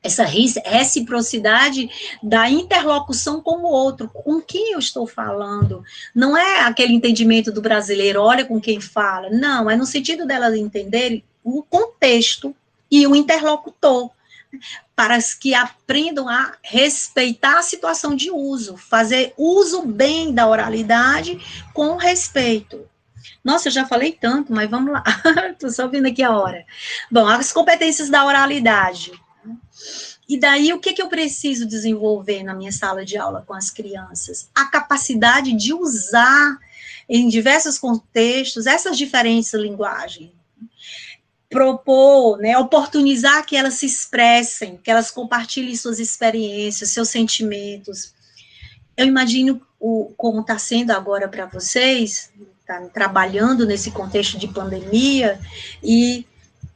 essa reciprocidade da interlocução com o outro, com quem eu estou falando. Não é aquele entendimento do brasileiro, olha com quem fala. Não, é no sentido delas entenderem o contexto e o interlocutor, para que aprendam a respeitar a situação de uso, fazer uso bem da oralidade com respeito. Nossa, eu já falei tanto, mas vamos lá, estou só vendo aqui a hora. Bom, as competências da oralidade. E daí, o que eu preciso desenvolver na minha sala de aula com as crianças? A capacidade de usar, em diversos contextos, essas diferentes linguagens. propor, né, oportunizar que elas se expressem, que elas compartilhem suas experiências, seus sentimentos. Eu imagino como está sendo agora para vocês, tá trabalhando nesse contexto de pandemia, e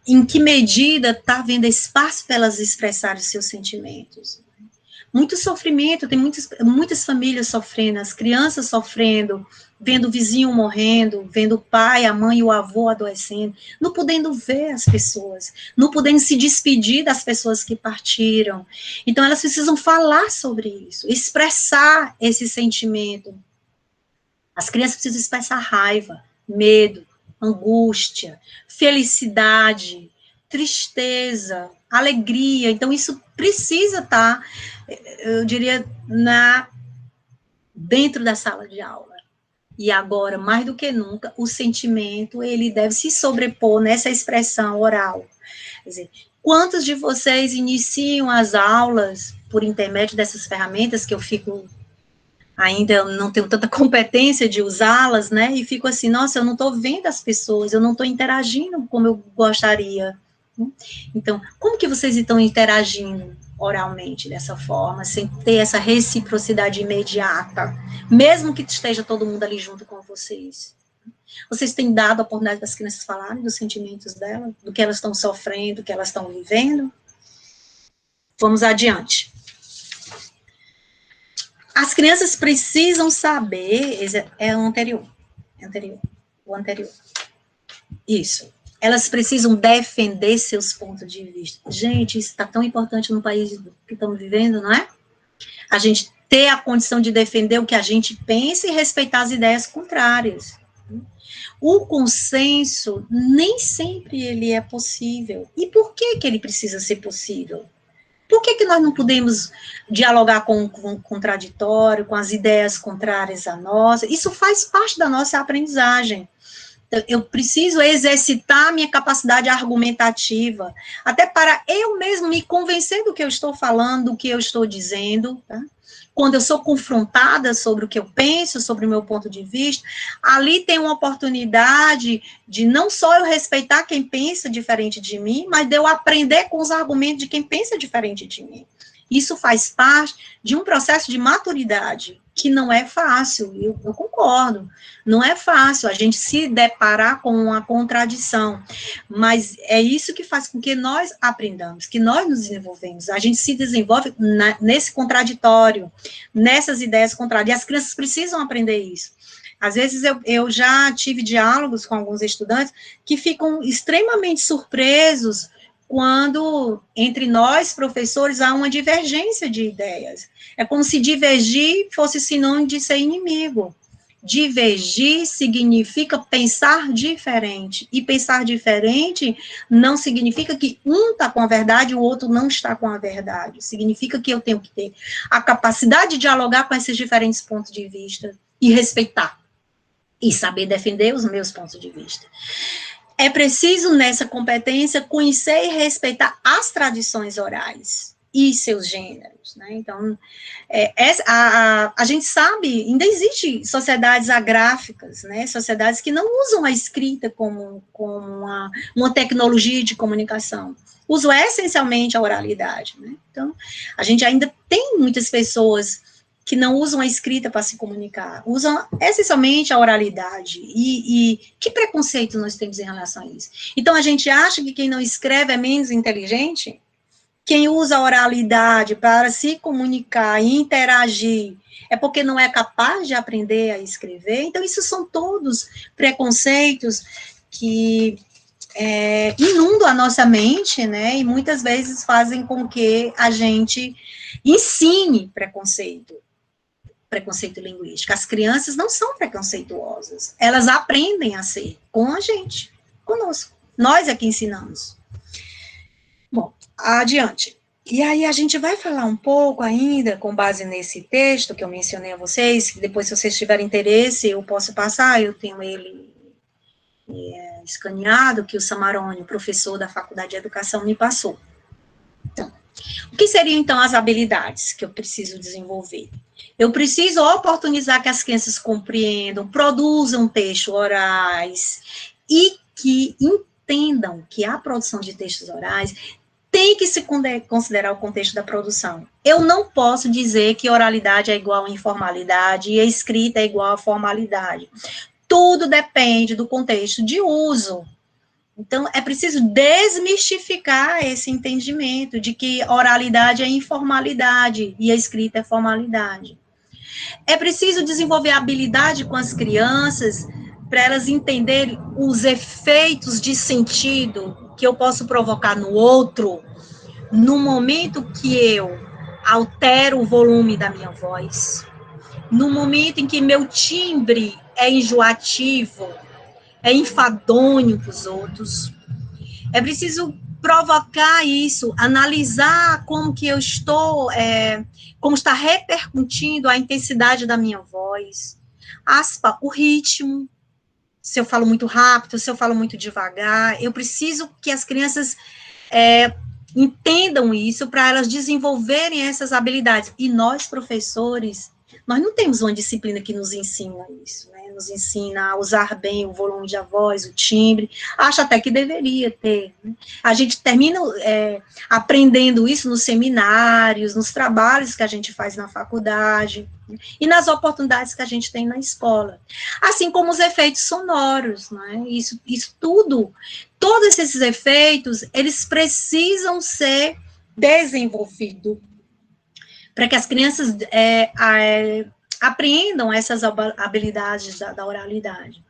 em que medida está havendo espaço para elas expressarem seus sentimentos. Muito sofrimento, tem muitas famílias sofrendo, as crianças sofrendo, vendo o vizinho morrendo, vendo o pai, a mãe e o avô adoecendo, não podendo ver as pessoas, não podendo se despedir das pessoas que partiram. Então, elas precisam falar sobre isso, expressar esse sentimento. As crianças precisam expressar raiva, medo, angústia, felicidade, tristeza, alegria. Então, isso precisa estar, eu diria, dentro da sala de aula. E agora, mais do que nunca, o sentimento, ele deve se sobrepor nessa expressão oral. Quer dizer, quantos de vocês iniciam as aulas por intermédio dessas ferramentas que eu fico, ainda não tenho tanta competência de usá-las, né, e fico assim, nossa, eu não estou vendo as pessoas, eu não estou interagindo como eu gostaria. Então, como que vocês estão interagindo oralmente dessa forma, sem ter essa reciprocidade imediata, mesmo que esteja todo mundo ali junto com vocês? Vocês têm dado a oportunidade das crianças falarem dos sentimentos delas, do que elas estão sofrendo, do que elas estão vivendo? Vamos adiante. As crianças precisam saber, é o anterior. Isso. Elas precisam defender seus pontos de vista. Gente, isso está tão importante no país que estamos vivendo, não é? A gente ter a condição de defender o que a gente pensa e respeitar as ideias contrárias. O consenso, nem sempre ele é possível. E por que ele precisa ser possível? Por que nós não podemos dialogar com o contraditório, com as ideias contrárias à nossa? Isso faz parte da nossa aprendizagem. Eu preciso exercitar a minha capacidade argumentativa, até para eu mesmo me convencer do que eu estou falando, do que eu estou dizendo, tá? Quando eu sou confrontada sobre o que eu penso, sobre o meu ponto de vista, ali tem uma oportunidade de não só eu respeitar quem pensa diferente de mim, mas de eu aprender com os argumentos de quem pensa diferente de mim. Isso faz parte de um processo de maturidade, que não é fácil, eu concordo, não é fácil a gente se deparar com uma contradição, mas é isso que faz com que nós aprendamos, que nós nos desenvolvemos, a gente se desenvolve nesse contraditório, nessas ideias contrárias, e as crianças precisam aprender isso. Às vezes eu já tive diálogos com alguns estudantes que ficam extremamente surpresos quando, entre nós, professores, há uma divergência de ideias. É como se divergir fosse sinônimo de ser inimigo. Divergir significa pensar diferente. E pensar diferente não significa que um está com a verdade e o outro não está com a verdade. Significa que eu tenho que ter a capacidade de dialogar com esses diferentes pontos de vista e respeitar. E saber defender os meus pontos de vista. É preciso, nessa competência, conhecer e respeitar as tradições orais e seus gêneros, né? Então, a gente sabe, ainda existe sociedades agráficas, né? Sociedades que não usam a escrita como uma tecnologia de comunicação, usam essencialmente a oralidade, né? Então, a gente ainda tem muitas pessoas que não usam a escrita para se comunicar, usam essencialmente a oralidade, e que preconceito nós temos em relação a isso? Então, a gente acha que quem não escreve é menos inteligente? Quem usa a oralidade para se comunicar e interagir é porque não é capaz de aprender a escrever? Então, isso são todos preconceitos que inundam a nossa mente, né, e muitas vezes fazem com que a gente ensine preconceito linguístico. As crianças não são preconceituosas, elas aprendem a ser com a gente, conosco. Nós é que ensinamos. Bom, adiante. E aí a gente vai falar um pouco ainda, com base nesse texto que eu mencionei a vocês, que depois, se vocês tiverem interesse, eu posso passar, eu tenho ele escaneado, que o Samarone, professor da Faculdade de Educação, me passou. Então, o que seriam, então, as habilidades que eu preciso desenvolver? Eu preciso oportunizar que as crianças compreendam, produzam textos orais e que entendam que a produção de textos orais tem que se considerar o contexto da produção. Eu não posso dizer que oralidade é igual a informalidade e a escrita é igual a formalidade. Tudo depende do contexto de uso. Então, é preciso desmistificar esse entendimento de que oralidade é informalidade e a escrita é formalidade. É preciso desenvolver habilidade com as crianças para elas entenderem os efeitos de sentido que eu posso provocar no outro no momento que eu altero o volume da minha voz, no momento em que meu timbre é enjoativo, é enfadonho para os outros. É preciso provocar isso, analisar como que eu estou, como está repercutindo a intensidade da minha voz, o ritmo, se eu falo muito rápido, se eu falo muito devagar. Eu preciso que as crianças entendam isso para elas desenvolverem essas habilidades. E nós, professores, nós não temos uma disciplina que nos ensina isso, né? Nos ensina a usar bem o volume da voz, o timbre. Acho até que deveria ter, né? A gente termina aprendendo isso nos seminários, nos trabalhos que a gente faz na faculdade, né? E nas oportunidades que a gente tem na escola. Assim como os efeitos sonoros, né? Isso tudo, todos esses efeitos, eles precisam ser desenvolvidos para que as crianças apreendam essas habilidades da oralidade.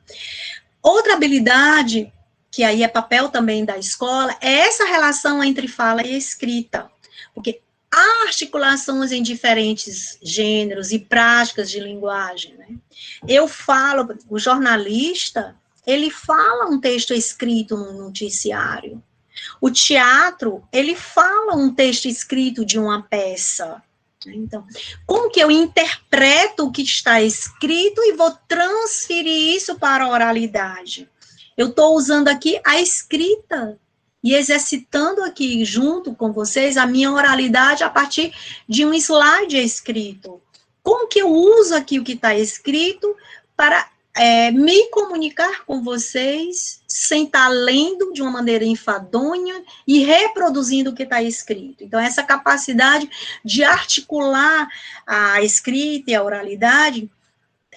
Outra habilidade, que aí é papel também da escola, é essa relação entre fala e escrita, porque há articulações em diferentes gêneros e práticas de linguagem, né? Eu falo, o jornalista, ele fala um texto escrito no noticiário. O teatro, ele fala um texto escrito de uma peça. Então, como que eu interpreto o que está escrito e vou transferir isso para a oralidade? Eu estou usando aqui a escrita e exercitando aqui junto com vocês a minha oralidade a partir de um slide escrito. Como que eu uso aqui o que está escrito para me comunicar com vocês sem estar lendo de uma maneira enfadonha e reproduzindo o que está escrito. Então, essa capacidade de articular a escrita e a oralidade,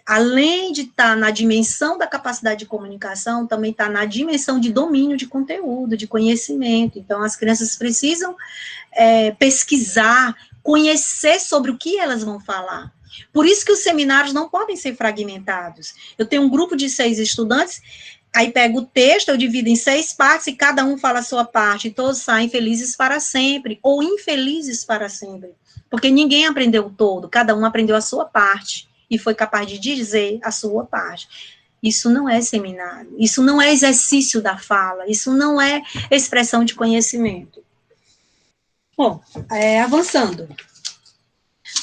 além de estar na dimensão da capacidade de comunicação, também está na dimensão de domínio de conteúdo, de conhecimento. Então, as crianças precisam pesquisar, conhecer sobre o que elas vão falar. Por isso que os seminários não podem ser fragmentados. Eu tenho um grupo de 6 estudantes, aí pego o texto, eu divido em 6 partes, e cada um fala a sua parte, e todos saem felizes para sempre, ou infelizes para sempre, porque ninguém aprendeu todo, cada um aprendeu a sua parte, e foi capaz de dizer a sua parte. Isso não é seminário, isso não é exercício da fala, isso não é expressão de conhecimento. Bom, avançando.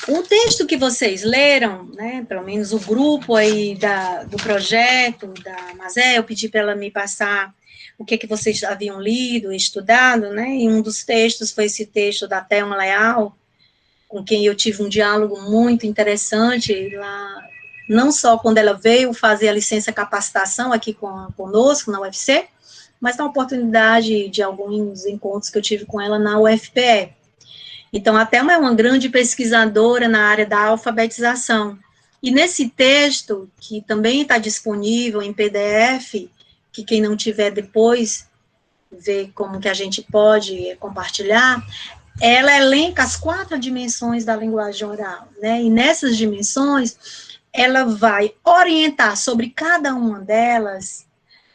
O texto que vocês leram, né, pelo menos o grupo aí do projeto da Mazé, eu pedi para ela me passar o que vocês haviam lido, estudado, né, e um dos textos foi esse texto da Thelma Leal, com quem eu tive um diálogo muito interessante lá, não só quando ela veio fazer a licença capacitação aqui conosco na UFC, mas na oportunidade de alguns encontros que eu tive com ela na UFPE. Então, a Thelma é uma grande pesquisadora na área da alfabetização. E nesse texto, que também está disponível em PDF, que quem não tiver depois, vê como que a gente pode compartilhar, ela elenca as 4 dimensões da linguagem oral, né? E nessas dimensões, ela vai orientar sobre cada uma delas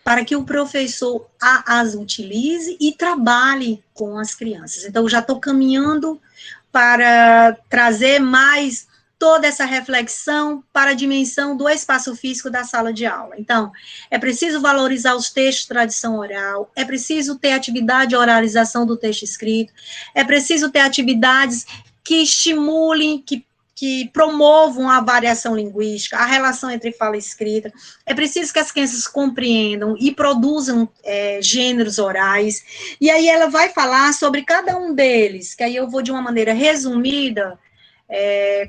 para que o professor as utilize e trabalhe com as crianças. Então, eu já estou caminhando para trazer mais toda essa reflexão para a dimensão do espaço físico da sala de aula. Então, é preciso valorizar os textos de tradição oral, é preciso ter atividade de oralização do texto escrito, é preciso ter atividades que estimulem, que promovam a variação linguística, a relação entre fala e escrita. É preciso que as crianças compreendam e produzam gêneros orais. E aí ela vai falar sobre cada um deles, que aí eu vou de uma maneira resumida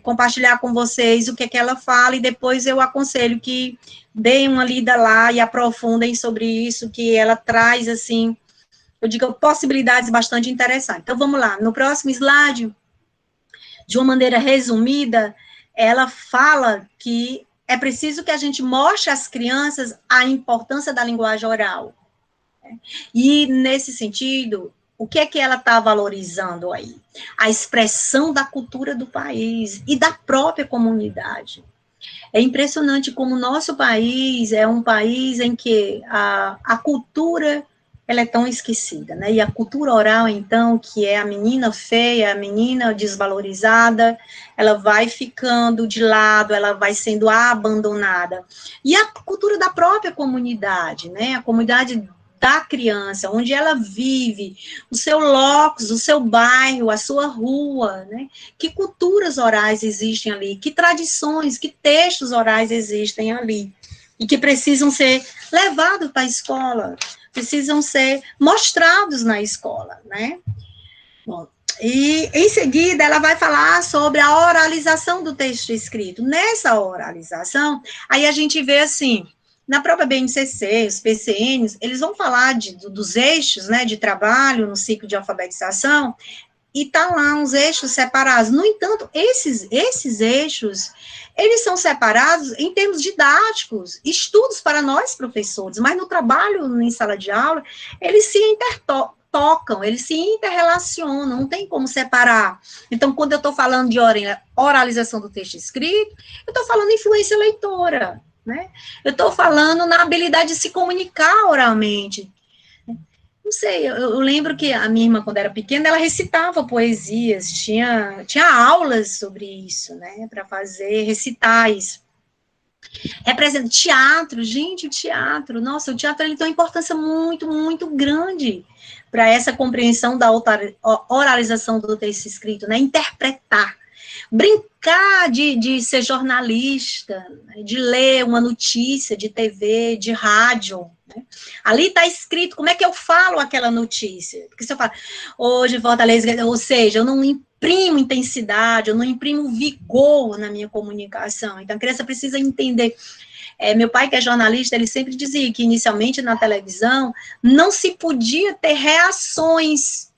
compartilhar com vocês o que é que ela fala, e depois eu aconselho que deem uma lida lá e aprofundem sobre isso, que ela traz, assim, eu digo, possibilidades bastante interessantes. Então, vamos lá, no próximo slide, de uma maneira resumida, ela fala que é preciso que a gente mostre às crianças a importância da linguagem oral. E, nesse sentido, o que é que ela está valorizando aí? A expressão da cultura do país e da própria comunidade. É impressionante como o nosso país é um país em que a cultura ela é tão esquecida, né? E a cultura oral, então, que é a menina feia, a menina desvalorizada, ela vai ficando de lado, ela vai sendo abandonada. E a cultura da própria comunidade, né? A comunidade da criança, onde ela vive, o seu locus, o seu bairro, a sua rua, né? Que culturas orais existem ali, que tradições, que textos orais existem ali, e que precisam ser levados para a escola, precisam ser mostrados na escola, né? Bom, e, em seguida, ela vai falar sobre a oralização do texto escrito. Nessa oralização, aí a gente vê, assim, na própria BNCC, os PCNs, eles vão falar dos eixos, né, de trabalho no ciclo de alfabetização, e tá lá uns eixos separados. No entanto, esses eixos, eles são separados em termos didáticos, estudos para nós professores, mas no trabalho em sala de aula, eles se tocam, eles se interrelacionam, não tem como separar. Então, quando eu estou falando de oralização do texto escrito, eu estou falando de influência leitora, né? Eu estou falando na habilidade de se comunicar oralmente. Não sei, eu lembro que a minha irmã, quando era pequena, ela recitava poesias, tinha aulas sobre isso, né, para fazer recitais. Representa teatro, gente, o teatro, nossa, o teatro ele tem uma importância muito, muito grande para essa compreensão da oralização do texto escrito, né, interpretar, brincar de ser jornalista, de ler uma notícia de TV, de rádio, né? Ali está escrito como é que eu falo aquela notícia, porque se eu falo, hoje Fortaleza, ou seja, eu não imprimo intensidade, eu não imprimo vigor na minha comunicação, então a criança precisa entender. Meu pai, que é jornalista, ele sempre dizia que, inicialmente, na televisão, não se podia ter reações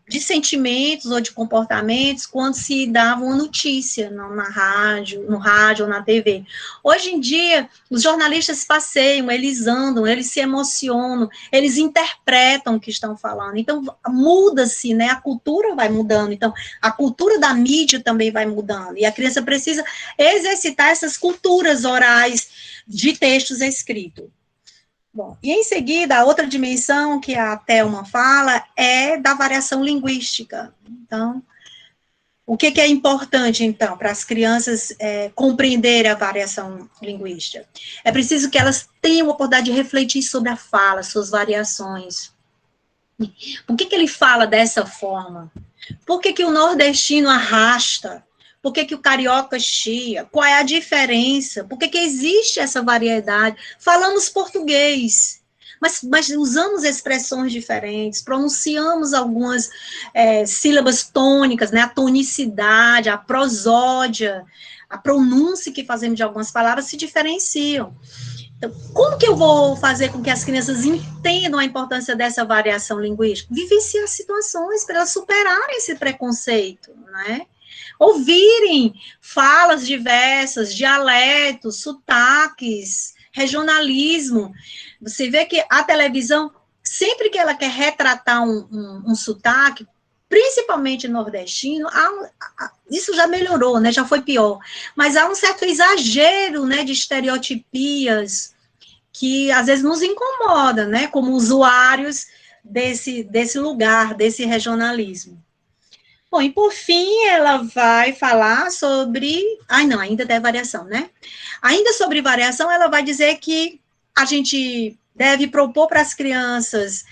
de sentimentos ou de comportamentos quando se dava uma notícia no rádio ou na TV. Hoje em dia, os jornalistas passeiam, eles andam, eles se emocionam, eles interpretam o que estão falando. Então, muda-se, né? A cultura vai mudando. Então, a cultura da mídia também vai mudando. E a criança precisa exercitar essas culturas orais de textos escritos. Bom, e em seguida, a outra dimensão que a Thelma fala é da variação linguística. Então, o que é importante, então, para as crianças compreenderem a variação linguística? É preciso que elas tenham a oportunidade de refletir sobre a fala, suas variações. Por que ele fala dessa forma? Por que o nordestino arrasta? Por que o carioca chia? Qual é a diferença? Por que existe essa variedade? Falamos português, mas usamos expressões diferentes, pronunciamos algumas sílabas tônicas, né? A tonicidade, a prosódia, a pronúncia que fazemos de algumas palavras se diferenciam. Então, como que eu vou fazer com que as crianças entendam a importância dessa variação linguística? Vivenciar situações para elas superarem esse preconceito, né? Ouvirem falas diversas, dialetos, sotaques, regionalismo. Você vê que a televisão, sempre que ela quer retratar um sotaque, principalmente nordestino, isso já melhorou, né, já foi pior, mas há um certo exagero, né, de estereotipias que às vezes nos incomoda, né, como usuários desse lugar, desse regionalismo. Bom, e por fim, ela vai falar sobre... ainda tem variação, né? Ainda sobre variação, ela vai dizer que a gente deve propor para as crianças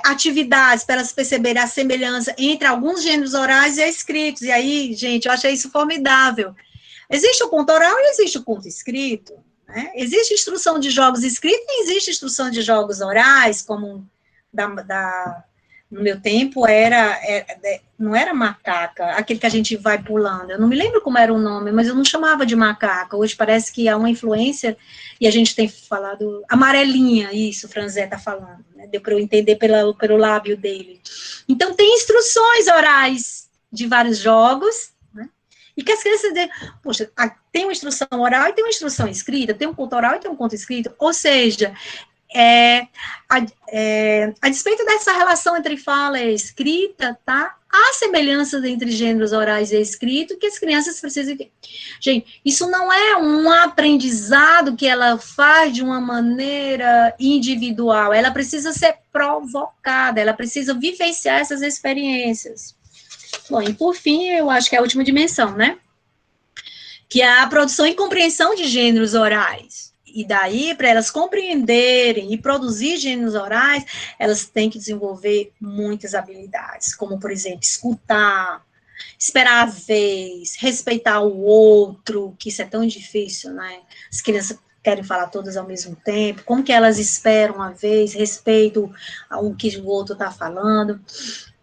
atividades para elas perceberem a semelhança entre alguns gêneros orais e escritos. E aí, gente, eu achei isso formidável. Existe o conto oral e existe o conto escrito, né? Existe instrução de jogos escritos e existe instrução de jogos orais, como no meu tempo não era macaca, aquele que a gente vai pulando. Eu não me lembro como era o nome, mas eu não chamava de macaca. Hoje parece que há uma influência, e a gente tem falado amarelinha, isso, o Franzé está falando, né? Deu para eu entender pelo lábio dele. Então, tem instruções orais de vários jogos, né? E que as crianças dizem, poxa, tem uma instrução oral e tem uma instrução escrita, tem um conto oral e tem um conto escrito, ou seja, a despeito dessa relação entre fala e escrita, tá? Há semelhanças entre gêneros orais e escrito que as crianças precisam... Gente, isso não é um aprendizado que ela faz de uma maneira individual, ela precisa ser provocada, ela precisa vivenciar essas experiências. Bom, e por fim, eu acho que é a última dimensão, né? Que é a produção e compreensão de gêneros orais. E daí, para elas compreenderem e produzir gêneros orais, elas têm que desenvolver muitas habilidades, como, por exemplo, escutar, esperar a vez, respeitar o outro, que isso é tão difícil, né? As crianças querem falar todas ao mesmo tempo, como que elas esperam a vez, respeitam o que o outro está falando.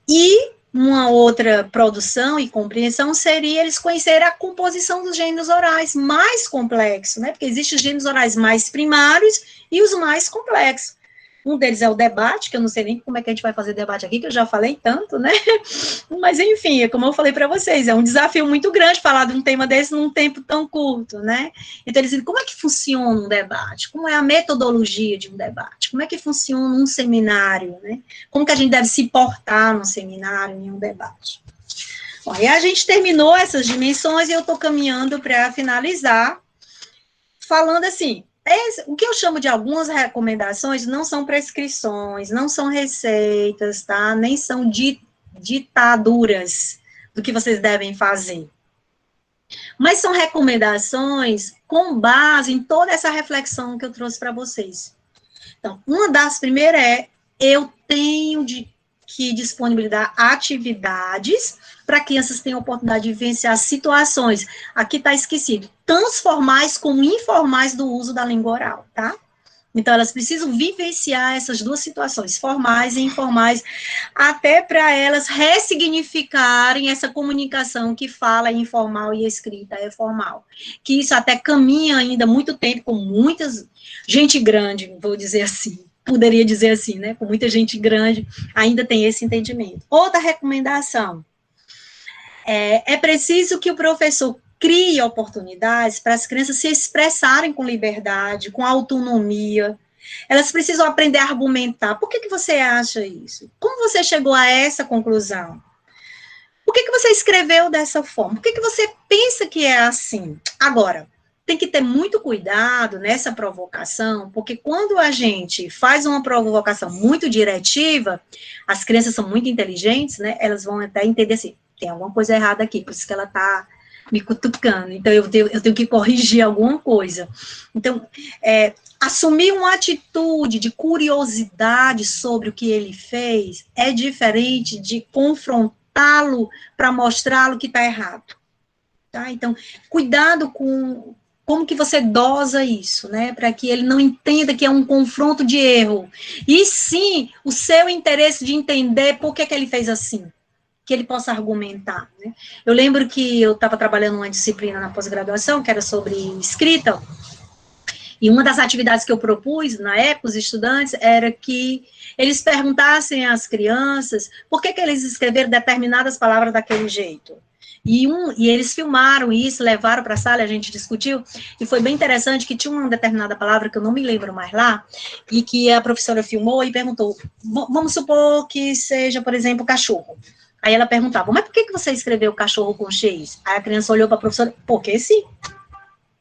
E uma outra produção e compreensão seria eles conhecerem a composição dos gêneros orais mais complexos, né? Porque existem os gêneros orais mais primários e os mais complexos. Um deles é o debate, que eu não sei nem como é que a gente vai fazer debate aqui, que eu já falei tanto, né? Mas, enfim, como eu falei para vocês, é um desafio muito grande falar de um tema desse num tempo tão curto, né? Então, eles dizem, como é que funciona um debate? Como é a metodologia de um debate? Como é que funciona um seminário, né? Como que a gente deve se portar num seminário, em um debate? Bom, e a gente terminou essas dimensões e eu estou caminhando para finalizar, falando assim, o que eu chamo de algumas recomendações não são prescrições, não são receitas, tá? Nem são ditaduras do que vocês devem fazer. Mas são recomendações com base em toda essa reflexão que eu trouxe para vocês. Então, uma das primeiras é, eu tenho que disponibilizar atividades para que crianças tenham a oportunidade de vivenciar situações, aqui está esquecido, tanto formais como informais do uso da língua oral, tá? Então, elas precisam vivenciar essas duas situações, formais e informais, até para elas ressignificarem essa comunicação que fala informal e escrita é formal. Que isso até caminha ainda muito tempo com muitas gente grande, vou dizer assim, poderia dizer assim, né? Com muita gente grande, ainda tem esse entendimento. Outra recomendação, é preciso que o professor crie oportunidades para as crianças se expressarem com liberdade, com autonomia. Elas precisam aprender a argumentar. Por que você acha isso? Como você chegou a essa conclusão? Por que você escreveu dessa forma? Por que você pensa que é assim? Agora, tem que ter muito cuidado nessa provocação, porque quando a gente faz uma provocação muito diretiva, as crianças são muito inteligentes, né? Elas vão até entender assim, tem alguma coisa errada aqui, por isso que ela está me cutucando, então eu tenho que corrigir alguma coisa. Então, assumir uma atitude de curiosidade sobre o que ele fez é diferente de confrontá-lo para mostrá-lo que está errado. Tá? Então, cuidado com como que você dosa isso, né, para que ele não entenda que é um confronto de erro, e sim o seu interesse de entender por que ele fez assim, que ele possa argumentar, né. Eu lembro que eu estava trabalhando uma disciplina na pós-graduação, que era sobre escrita, e uma das atividades que eu propus, na época, os estudantes, era que eles perguntassem às crianças por que eles escreveram determinadas palavras daquele jeito. E eles filmaram isso, levaram para a sala, a gente discutiu, e foi bem interessante que tinha uma determinada palavra, que eu não me lembro mais lá, e que a professora filmou e perguntou, vamos supor que seja, por exemplo, cachorro. Aí ela perguntava, mas por que você escreveu cachorro com X? Aí a criança olhou para a professora, porque sim.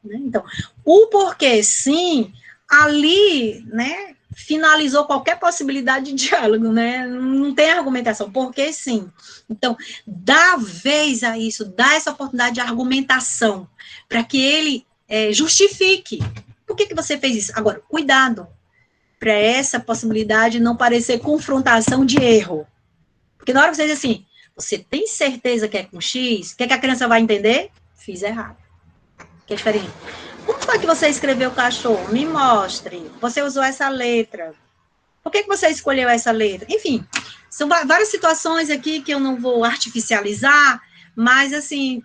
Então, o porquê sim, ali, né, finalizou qualquer possibilidade de diálogo, né, não tem argumentação, porque sim. Então, dá vez a isso, dá essa oportunidade de argumentação, para que ele justifique, por que você fez isso? Agora, cuidado, para essa possibilidade não parecer confrontação de erro, porque na hora que você diz assim, você tem certeza que é com X, o que a criança vai entender? Fiz errado. Que é diferente. Como foi que você escreveu cachorro? Me mostre. Você usou essa letra. Por que você escolheu essa letra? Enfim, São várias situações aqui que eu não vou artificializar, mas, assim,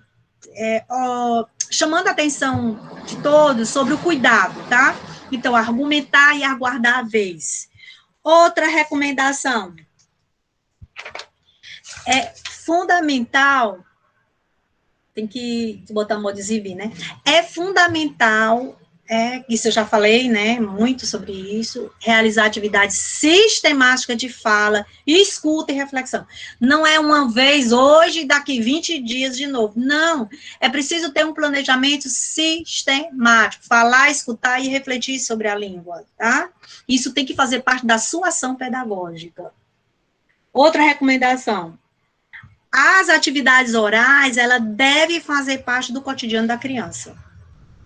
chamando a atenção de todos sobre o cuidado, tá? Então, argumentar e aguardar a vez. Outra recomendação. É fundamental, tem que botar modo de exibir, né? É fundamental, isso eu já falei, né, muito sobre isso, realizar atividades sistemáticas de fala, escuta e reflexão. Não é uma vez hoje, daqui 20 dias de novo. Não, é preciso ter um planejamento sistemático, falar, escutar e refletir sobre a língua, tá? Isso tem que fazer parte da sua ação pedagógica. Outra recomendação. As atividades orais, ela deve fazer parte do cotidiano da criança.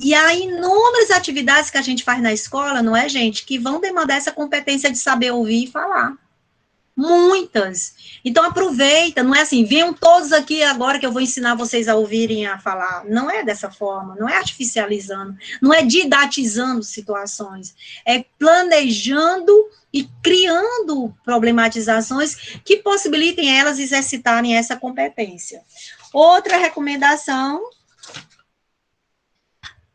E há inúmeras atividades que a gente faz na escola, não é, gente, que vão demandar essa competência de saber ouvir e falar. Muitas. Então, aproveita, não é assim, venham todos aqui agora que eu vou ensinar vocês a ouvirem e a falar. Não é dessa forma, não é artificializando, não é didatizando situações, é planejando e criando problematizações que possibilitem elas exercitarem essa competência. Outra recomendação,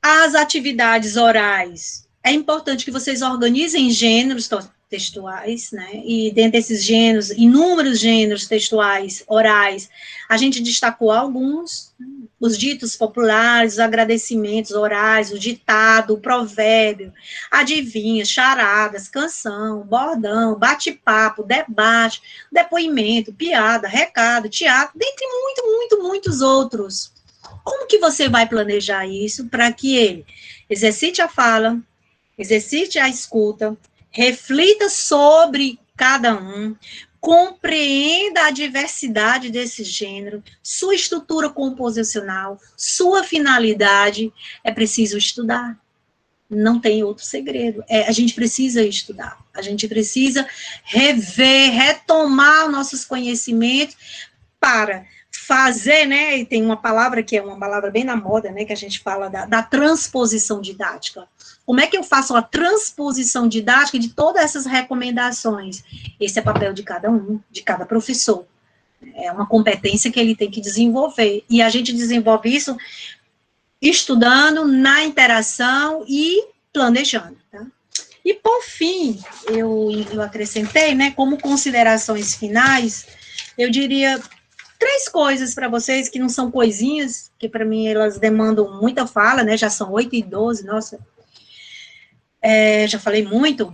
as atividades orais. É importante que vocês organizem gêneros textuais, né, e dentre esses gêneros, inúmeros gêneros textuais, orais, a gente destacou alguns, os ditos populares, os agradecimentos orais, o ditado, o provérbio, adivinhas, charadas, canção, bordão, bate-papo, debate, depoimento, piada, recado, teatro, dentre muitos outros. Como que você vai planejar isso para que ele exercite a fala, exercite a escuta, reflita sobre cada um, compreenda a diversidade desse gênero, sua estrutura composicional, sua finalidade? É preciso estudar. Não tem outro segredo. A gente precisa estudar. A gente precisa rever, retomar nossos conhecimentos para fazer, né, e tem uma palavra que é uma palavra bem na moda, né, que a gente fala da transposição didática. Como é que eu faço a transposição didática de todas essas recomendações? Esse é o papel de cada um, de cada professor. É uma competência que ele tem que desenvolver. E a gente desenvolve isso estudando, na interação e planejando, tá? E, por fim, eu acrescentei, né, como considerações finais, eu diria 3 coisas para vocês, que não são coisinhas, que para mim elas demandam muita fala, né, já são 8h12, nossa, já falei muito,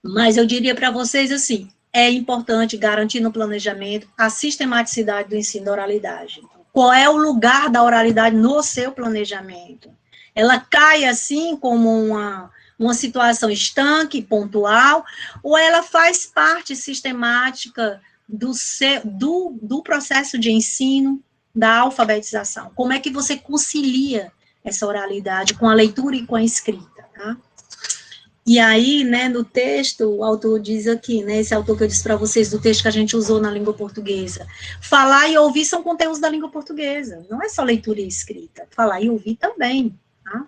mas eu diria para vocês assim, é importante garantir no planejamento a sistematicidade do ensino da oralidade. Qual é o lugar da oralidade no seu planejamento? Ela cai assim como uma situação estanque, pontual, ou ela faz parte sistemática do processo de ensino, da alfabetização? Como é que você concilia essa oralidade com a leitura e com a escrita, tá? E aí, né, no texto, o autor diz aqui, né, esse autor que eu disse para vocês, do texto que a gente usou na língua portuguesa, falar e ouvir são conteúdos da língua portuguesa, não é só leitura e escrita, falar e ouvir também, tá?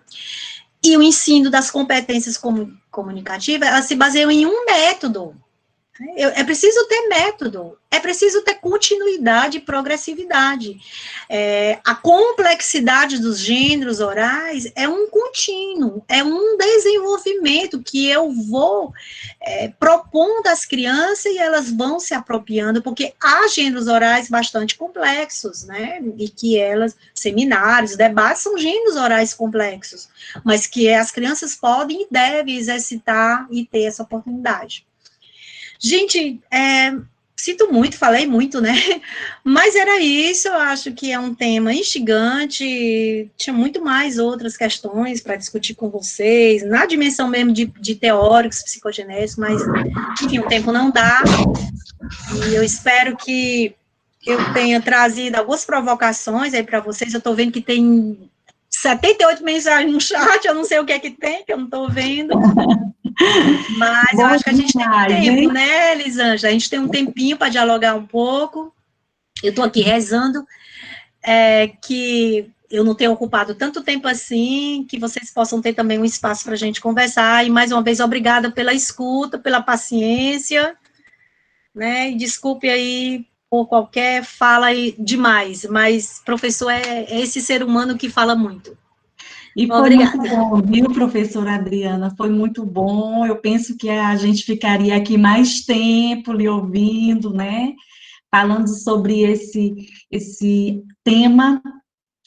E o ensino das competências comunicativas, elas se baseiam em um método. É preciso ter método, é preciso ter continuidade e progressividade. A complexidade dos gêneros orais é um contínuo, é um desenvolvimento que eu vou propondo às crianças e elas vão se apropriando, porque há gêneros orais bastante complexos, né, e que elas, seminários, debates, são gêneros orais complexos, mas que as crianças podem e devem exercitar e ter essa oportunidade. Gente, sinto muito, falei muito, né? Mas era isso, eu acho que é um tema instigante, tinha muito mais outras questões para discutir com vocês, na dimensão mesmo de teóricos, psicogenéticos, mas, enfim, o tempo não dá, e eu espero que eu tenha trazido algumas provocações aí para vocês. Eu estou vendo que tem 78 mensagens no chat, eu não sei o que é que tem, que eu não estou vendo. Mas eu acho que a gente tem um tempo, né, Elisângela? A gente tem um tempinho para dialogar um pouco. Eu estou aqui rezando que eu não tenha ocupado tanto tempo assim, que vocês possam ter também um espaço para a gente conversar. E, mais uma vez, obrigada pela escuta, pela paciência. né? E desculpe aí por qualquer fala aí demais, mas professor é esse ser humano que fala muito. E foi muito bom, viu, professora Adriana? Foi muito bom. Eu penso que a gente ficaria aqui mais tempo lhe ouvindo, né? Falando sobre esse tema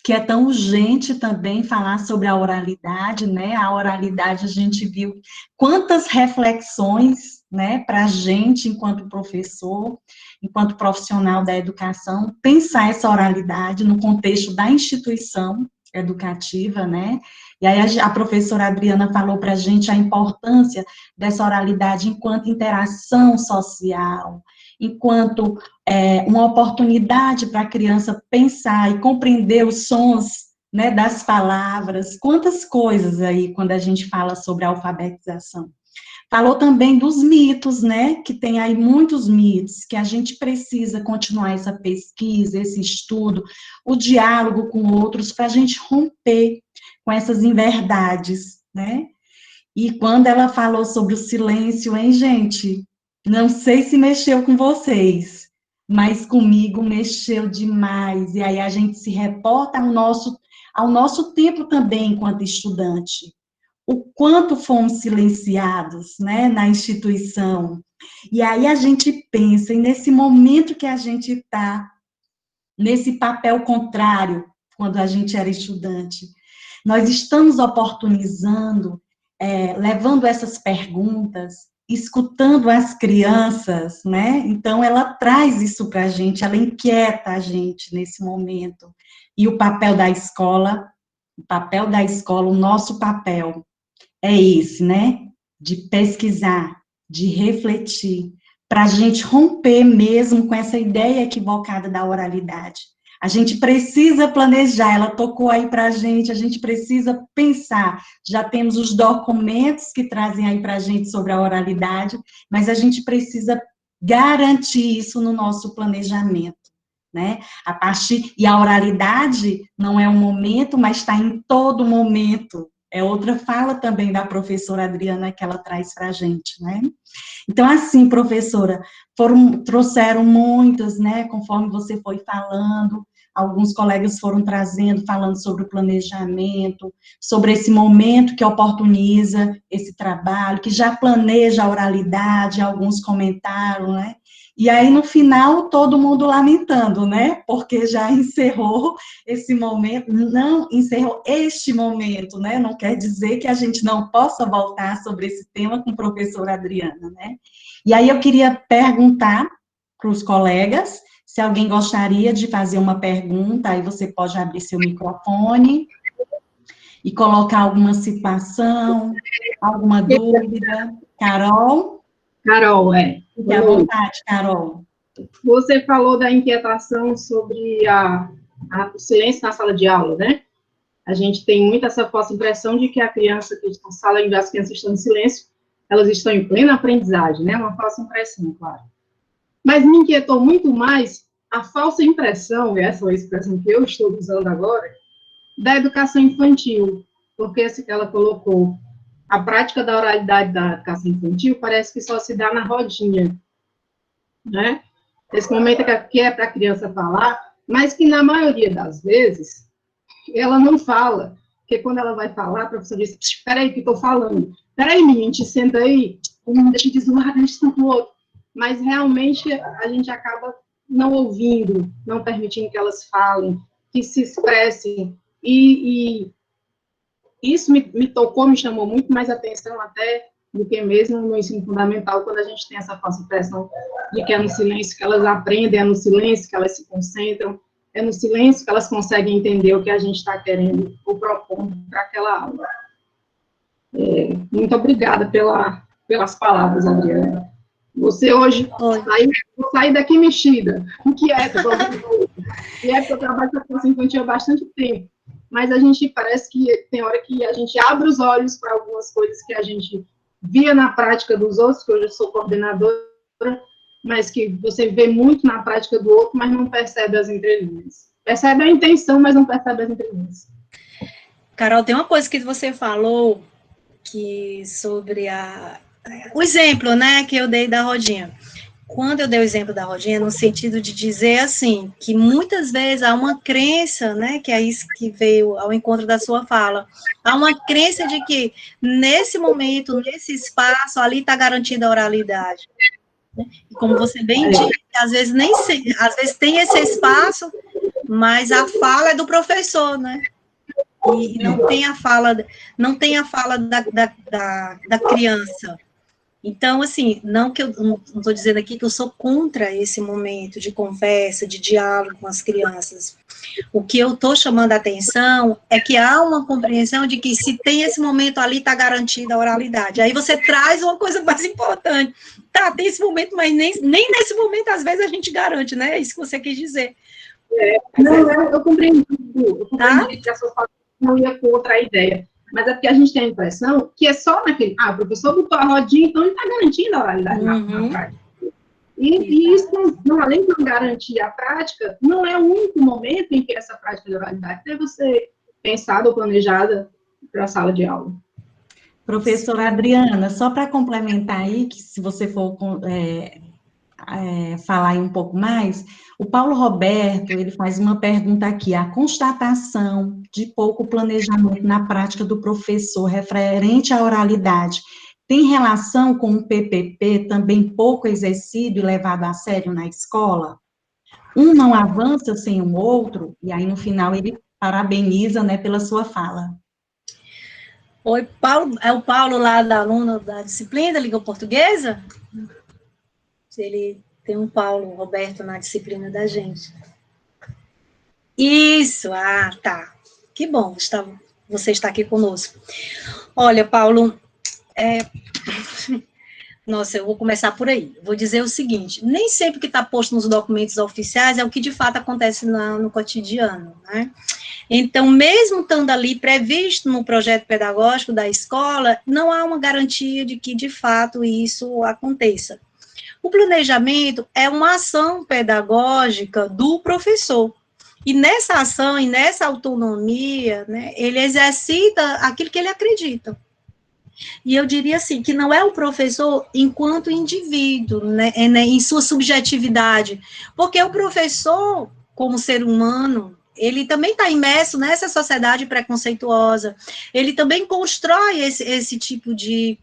que é tão urgente também falar sobre a oralidade, né? A oralidade, a gente viu quantas reflexões, né, para a gente, enquanto professor, enquanto profissional da educação, pensar essa oralidade no contexto da instituição educativa, né? E aí a professora Adriana falou para a gente a importância dessa oralidade enquanto interação social, enquanto uma oportunidade para a criança pensar e compreender os sons, né, das palavras, quantas coisas aí quando a gente fala sobre a alfabetização. Falou também dos mitos, né, que tem aí muitos mitos, que a gente precisa continuar essa pesquisa, esse estudo, o diálogo com outros, para a gente romper com essas inverdades, né? E quando ela falou sobre o silêncio, hein, gente? Não sei se mexeu com vocês, mas comigo mexeu demais. E aí a gente se reporta ao nosso tempo também enquanto estudante. O quanto fomos silenciados, né, na instituição. E aí a gente pensa, e nesse momento que a gente está, nesse papel contrário, quando a gente era estudante, nós estamos oportunizando, levando essas perguntas, escutando as crianças, né? Então, ela traz isso para a gente, ela inquieta a gente nesse momento. E o papel da escola, o nosso papel é esse, né? De pesquisar, de refletir, para a gente romper mesmo com essa ideia equivocada da oralidade. A gente precisa planejar, ela tocou aí para a gente precisa pensar. Já temos os documentos que trazem aí para a gente sobre a oralidade, mas a gente precisa garantir isso no nosso planejamento, né? E a oralidade não é um momento, mas está em todo momento. É outra fala também da professora Adriana que ela traz para a gente, né? Então, assim, professora, trouxeram muitas, né, conforme você foi falando, alguns colegas foram trazendo, falando sobre o planejamento, sobre esse momento que oportuniza esse trabalho, que já planeja a oralidade, alguns comentaram, né? E aí, no final, todo mundo lamentando, né? Porque já encerrou esse momento, não encerrou este momento, né? Não quer dizer que a gente não possa voltar sobre esse tema com a professora Adriana, né? E aí eu queria perguntar para os colegas se alguém gostaria de fazer uma pergunta, aí você pode abrir seu microfone e colocar alguma situação, alguma dúvida. Carol? Carol, Fique à vontade, Carol. Você falou da inquietação sobre o silêncio na sala de aula, né? A gente tem muito essa falsa impressão de que a criança que está na sala, ainda as crianças estão em silêncio, elas estão em plena aprendizagem, né? Uma falsa impressão, claro. Mas me inquietou muito mais a falsa impressão, essa é a expressão que eu estou usando agora, da educação infantil, porque ela colocou a prática da oralidade da educação infantil parece que só se dá na rodinha, né? Esse momento que é para a criança falar, mas que na maioria das vezes ela não fala, porque quando ela vai falar, a professora diz, espera aí que estou falando, espera aí, menina, te senta aí, não deixa de zoar, deixa de o outro. Mas realmente a gente acaba não ouvindo, não permitindo que elas falem, que se expressem, e isso me tocou, me chamou muito mais atenção até do que mesmo no ensino fundamental, quando a gente tem essa falsa impressão de que é no silêncio que elas aprendem, é no silêncio que elas se concentram, é no silêncio que elas conseguem entender o que a gente está querendo ou propondo para aquela aula. Muito obrigada pelas palavras, Adriana. Você hoje vou sair daqui mexida, inquieta, porque eu trabalho com a educação infantil há bastante tempo, mas a gente parece que tem hora que a gente abre os olhos para algumas coisas que a gente via na prática dos outros, que hoje eu sou coordenadora, mas que você vê muito na prática do outro, mas não percebe as entrelinhas. Percebe a intenção, mas não percebe as entrelinhas. Carol, tem uma coisa que você falou sobre o exemplo, né, que eu dei da rodinha. quando eu dei o exemplo da rodinha, no sentido de dizer assim, que muitas vezes há uma crença, né, que é isso que veio ao encontro da sua fala, há uma crença de que nesse momento, nesse espaço, ali está garantida a oralidade. Né? E como você bem disse, às vezes às vezes tem esse espaço, mas a fala é do professor, né? E não tem a fala, da criança. Então, assim, não que eu não estou dizendo aqui que eu sou contra esse momento de conversa, de diálogo com as crianças. O que eu estou chamando a atenção é que há uma compreensão de que se tem esse momento ali, está garantida a oralidade. Aí você traz uma coisa mais importante. Tá, tem esse momento, mas nem nesse momento, às vezes, a gente garante, né? É isso que você quis dizer. Eu compreendi que a sua fala não ia contra a ideia. Mas é porque a gente tem a impressão que é só naquele... o professor botou a rodinha, então ele está garantindo a oralidade na prática. E isso, não, além de não garantir a prática, não é o único momento em que essa prática de oralidade deve ser pensada ou planejada para a sala de aula. Professora Adriana, só para complementar aí, que se você for falar aí um pouco mais, o Paulo Roberto, ele faz uma pergunta aqui, a constatação de pouco planejamento na prática do professor referente à oralidade tem relação com o PPP também pouco exercido e levado a sério na escola? Um não avança sem o outro, e aí no final ele parabeniza, né, pela sua fala. Oi, Paulo, é o Paulo lá da aluna da disciplina da língua portuguesa? Ele tem um Paulo Roberto na disciplina da gente. Isso, tá. Que bom, você está aqui conosco. Olha, Paulo, nossa, eu vou começar por aí. Vou dizer o seguinte, nem sempre o que está posto nos documentos oficiais é o que de fato acontece no cotidiano, né? Então, mesmo estando ali previsto no projeto pedagógico da escola, não há uma garantia de que de fato isso aconteça. O planejamento é uma ação pedagógica do professor. E nessa ação e nessa autonomia, né, ele exercita aquilo que ele acredita. E eu diria assim, que não é o professor enquanto indivíduo, né, em sua subjetividade, porque o professor, como ser humano, ele também está imerso nessa sociedade preconceituosa, ele também constrói esse tipo de,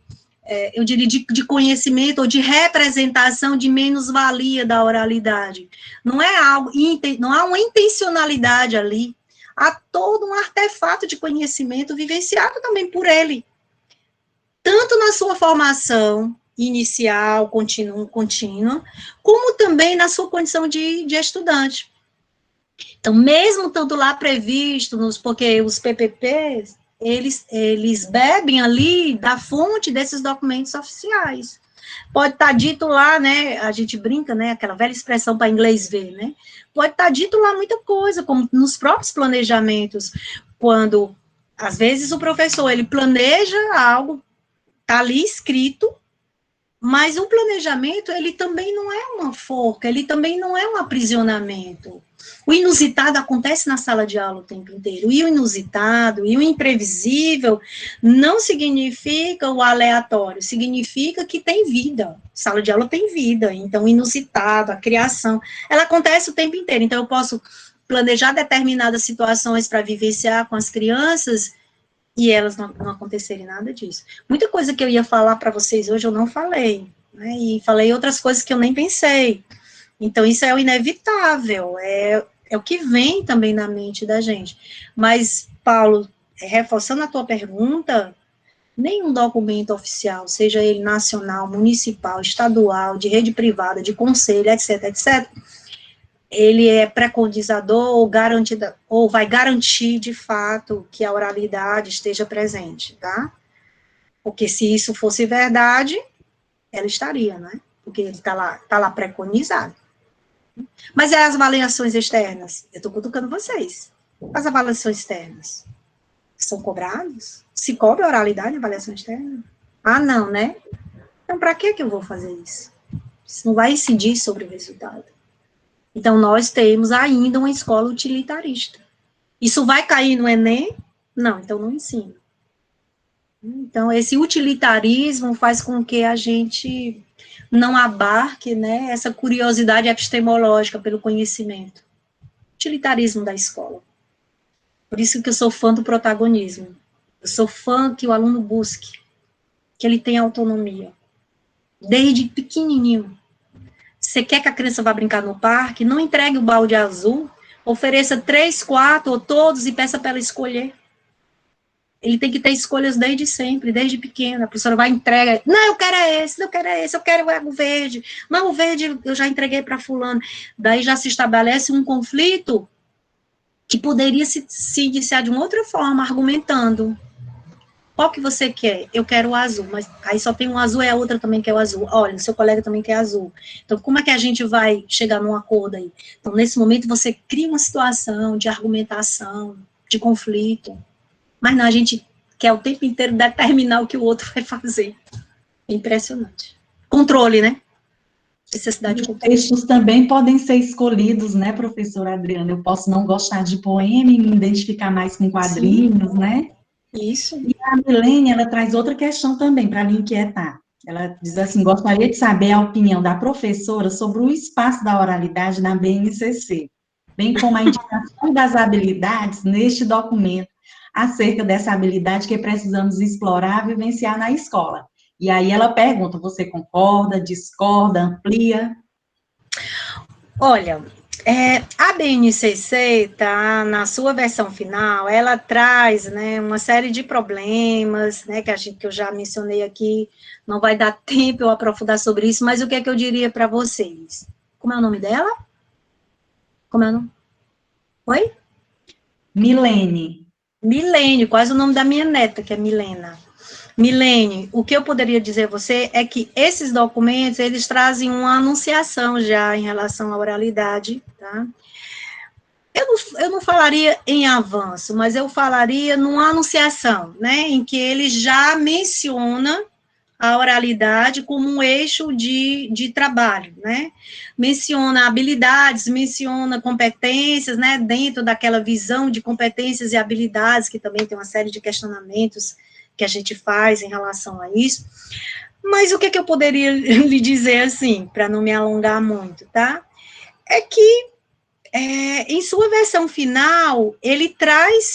eu diria, de conhecimento ou de representação de menos-valia da oralidade. Não há uma intencionalidade ali, há todo um artefato de conhecimento vivenciado também por ele, tanto na sua formação inicial, contínua, como também na sua condição de estudante. Então, mesmo tanto lá previsto, porque os PPPs, eles bebem ali da fonte desses documentos oficiais. Pode estar dito lá, né, a gente brinca, né, aquela velha expressão para inglês ver, né, pode estar dito lá muita coisa, como nos próprios planejamentos, quando, às vezes, o professor, ele planeja algo, está ali escrito, mas o planejamento, ele também não é uma forca, ele também não é um aprisionamento. O inusitado acontece na sala de aula o tempo inteiro, e o inusitado, e o imprevisível, não significa o aleatório, significa que tem vida. Sala de aula tem vida, então o inusitado, a criação, ela acontece o tempo inteiro. Então eu posso planejar determinadas situações para vivenciar com as crianças, e elas não acontecerem nada disso. Muita coisa que eu ia falar para vocês hoje eu não falei, né, e falei outras coisas que eu nem pensei. Então, isso é o inevitável, é o que vem também na mente da gente. Mas, Paulo, reforçando a tua pergunta, nenhum documento oficial, seja ele nacional, municipal, estadual, de rede privada, de conselho, etc., etc., ele é precondizador ou vai garantir, de fato, que a oralidade esteja presente, tá? Porque se isso fosse verdade, ela estaria, né? Porque ele está lá preconizado. Mas é as avaliações externas, eu estou cutucando vocês. As avaliações externas são cobradas? Se cobra a oralidade, a avaliação externa? Ah, não, né? Então, para que eu vou fazer isso? Isso não vai incidir sobre o resultado. Então, nós temos ainda uma escola utilitarista. Isso vai cair no Enem? Não, então não ensino. Então, esse utilitarismo faz com que a gente não abarque, né, essa curiosidade epistemológica pelo conhecimento. Utilitarismo da escola. Por isso que eu sou fã do protagonismo. Eu sou fã que o aluno busque, que ele tenha autonomia. Desde pequenininho. Você quer que a criança vá brincar no parque? Não entregue o balde azul, ofereça 3, 4 ou todos e peça para ela escolher. Ele tem que ter escolhas desde sempre, desde pequeno. A professora vai entregar, não, eu quero esse, não, eu quero esse, eu quero o verde. Mas o verde eu já entreguei para fulano. Daí já se estabelece um conflito que poderia se iniciar de uma outra forma, argumentando. Qual que você quer? Eu quero o azul, mas aí só tem um azul e a outra também quer o azul. Olha, seu colega também quer azul. Então, como é que a gente vai chegar num acordo aí? Então, nesse momento, você cria uma situação de argumentação, de conflito. Mas não, a gente quer o tempo inteiro determinar o que o outro vai fazer. É impressionante. Controle, né? Necessidade de controle. Os textos também podem ser escolhidos, né, professora Adriana? Eu posso não gostar de poema e me identificar mais com quadrinhos, né? Isso. E a Milene, ela traz outra questão também para me inquietar. Ela diz assim, gostaria de saber a opinião da professora sobre o espaço da oralidade na BNCC, bem como a indicação das habilidades neste documento, acerca dessa habilidade que precisamos explorar, vivenciar na escola. E aí ela pergunta, você concorda, discorda, amplia? Olha, a BNCC, tá, na sua versão final, ela traz, né, uma série de problemas, né, que eu já mencionei aqui, não vai dar tempo eu aprofundar sobre isso, mas o que é que eu diria para vocês? Como é o nome dela? Como é o nome? Oi? Milene. Milene, quase o nome da minha neta, que é Milena. Milene, o que eu poderia dizer a você é que esses documentos, eles trazem uma anunciação já em relação à oralidade, tá? Eu não falaria em avanço, mas eu falaria numa anunciação, né, em que ele já menciona a oralidade como um eixo de trabalho, né, menciona habilidades, menciona competências, né, dentro daquela visão de competências e habilidades, que também tem uma série de questionamentos que a gente faz em relação a isso, mas o que eu poderia lhe dizer, assim, para não me alongar muito, tá, é que em sua versão final, ele traz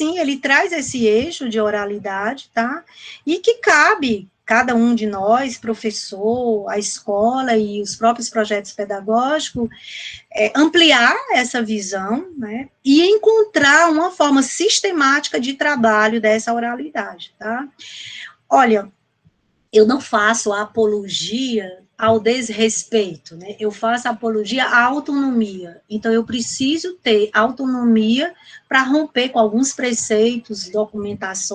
esse eixo de oralidade, tá? E que cabe cada um de nós, professor, a escola e os próprios projetos pedagógicos, ampliar essa visão, né? E encontrar uma forma sistemática de trabalho dessa oralidade, tá? Olha, eu não faço a apologia ao desrespeito, né? Eu faço apologia à autonomia. Então, eu preciso ter autonomia para romper com alguns preceitos documentais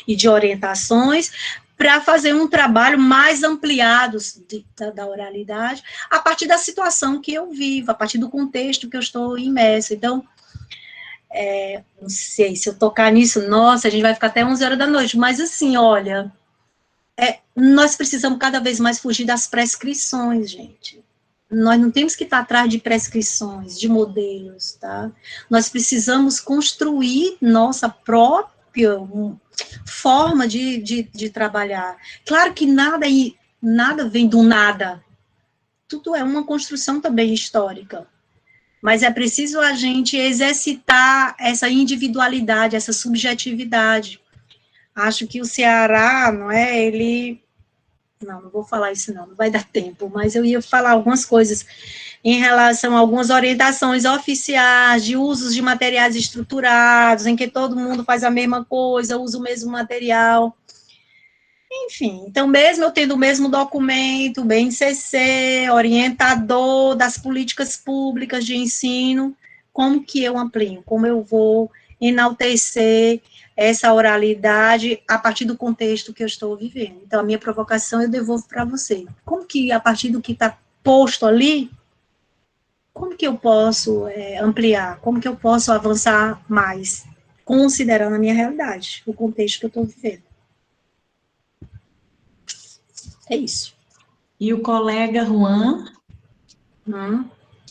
e de orientações, para fazer um trabalho mais ampliado da oralidade, a partir da situação que eu vivo, a partir do contexto que eu estou imersa. Então, não sei, se eu tocar nisso, nossa, a gente vai ficar até 11 horas da noite, mas assim, olha, nós precisamos cada vez mais fugir das prescrições, gente. Nós não temos que estar atrás de prescrições, de modelos, tá? Nós precisamos construir nossa própria forma de trabalhar. Claro que nada vem do nada. Tudo é uma construção também histórica. Mas é preciso a gente exercitar essa individualidade, essa subjetividade. Acho que o Ceará, não é, não vou falar isso não vai dar tempo, mas eu ia falar algumas coisas em relação a algumas orientações oficiais de usos de materiais estruturados, em que todo mundo faz a mesma coisa, usa o mesmo material. Enfim, então mesmo eu tendo o mesmo documento, BNCC, orientador das políticas públicas de ensino, como que eu amplio? Como eu vou enaltecer essa oralidade a partir do contexto que eu estou vivendo? Então, a minha provocação eu devolvo para você. Como que, a partir do que está posto ali, como que eu posso ampliar? Como que eu posso avançar mais, considerando a minha realidade, o contexto que eu estou vivendo? É isso. E o colega Juan?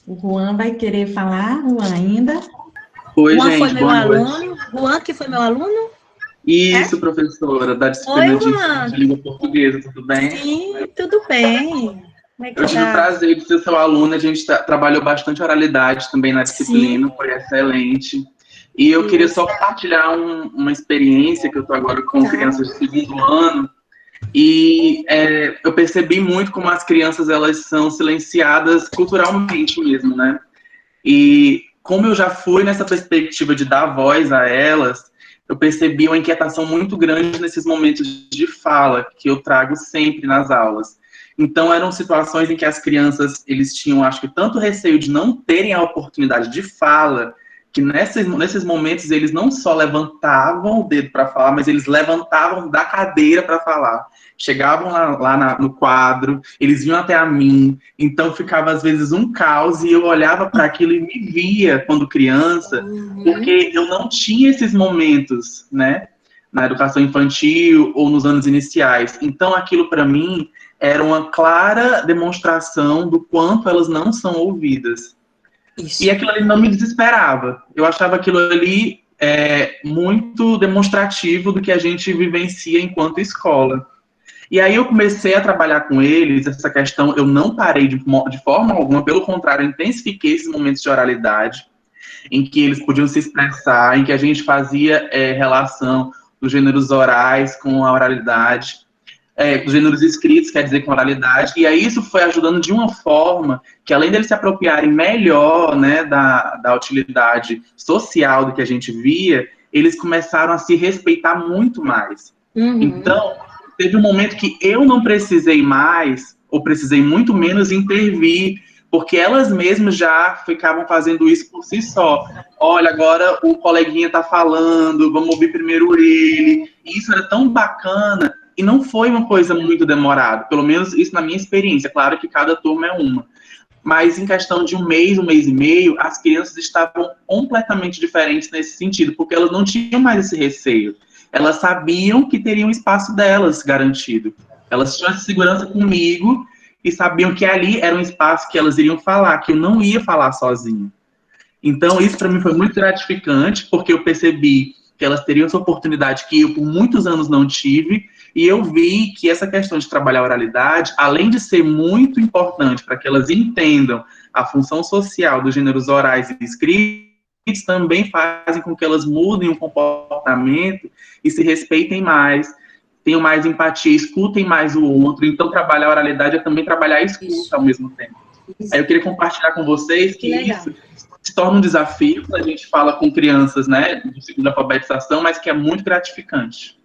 O Juan vai querer falar, Juan, ainda? Oi, Juan gente, foi meu boa aluno. noite. Juan, que foi meu aluno? Isso, professora, da disciplina Oi, de ensino de língua portuguesa, tudo bem? Sim, tudo bem. Como é que Eu tive o tá? prazer de ser seu aluno, a gente trabalhou bastante oralidade também na disciplina, Sim. foi excelente. E eu queria só compartilhar uma experiência que eu estou agora com crianças de segundo ano, e eu percebi muito como as crianças elas são silenciadas culturalmente mesmo, né? E como eu já fui nessa perspectiva de dar voz a elas, eu percebi uma inquietação muito grande nesses momentos de fala que eu trago sempre nas aulas. Então eram situações em que as crianças eles tinham, acho que, tanto receio de não terem a oportunidade de fala, que nesses momentos eles não só levantavam o dedo para falar, mas eles levantavam da cadeira para falar. Chegavam lá no quadro, eles vinham até a mim, então ficava às vezes um caos e eu olhava para aquilo e me via quando criança, porque eu não tinha esses momentos, né, na educação infantil ou nos anos iniciais. Então aquilo para mim era uma clara demonstração do quanto elas não são ouvidas. Isso. E aquilo ali não me desesperava. Eu achava aquilo ali muito demonstrativo do que a gente vivencia enquanto escola. E aí eu comecei a trabalhar com eles, essa questão, eu não parei de forma alguma, pelo contrário, eu intensifiquei esses momentos de oralidade, em que eles podiam se expressar, em que a gente fazia relação dos gêneros orais com a oralidade, dos gêneros escritos, quer dizer, com oralidade, e aí isso foi ajudando de uma forma que, além deles se apropriarem melhor, né, da utilidade social do que a gente via, eles começaram a se respeitar muito mais. Então, teve um momento que eu não precisei mais, ou precisei muito menos intervir, porque elas mesmas já ficavam fazendo isso por si só. Olha, agora o coleguinha tá falando, vamos ouvir primeiro ele. E isso era tão bacana, e não foi uma coisa muito demorada, pelo menos isso na minha experiência. Claro que cada turma é uma. Mas em questão de um mês e meio, as crianças estavam completamente diferentes nesse sentido, porque elas não tinham mais esse receio. Elas sabiam que teriam o espaço delas garantido. Elas tinham essa segurança comigo e sabiam que ali era um espaço que elas iriam falar, que eu não ia falar sozinho. Então, isso para mim foi muito gratificante, porque eu percebi que elas teriam essa oportunidade que eu, por muitos anos, não tive, e eu vi que essa questão de trabalhar a oralidade, além de ser muito importante para que elas entendam a função social dos gêneros orais e escritos, também fazem com que elas mudem o comportamento e se respeitem mais, tenham mais empatia, escutem mais o outro. Então, trabalhar a oralidade é também trabalhar a escuta ao mesmo tempo. Aí eu queria compartilhar com vocês que isso se torna um desafio quando a gente fala com crianças, né, do ciclo de alfabetização, mas que é muito gratificante.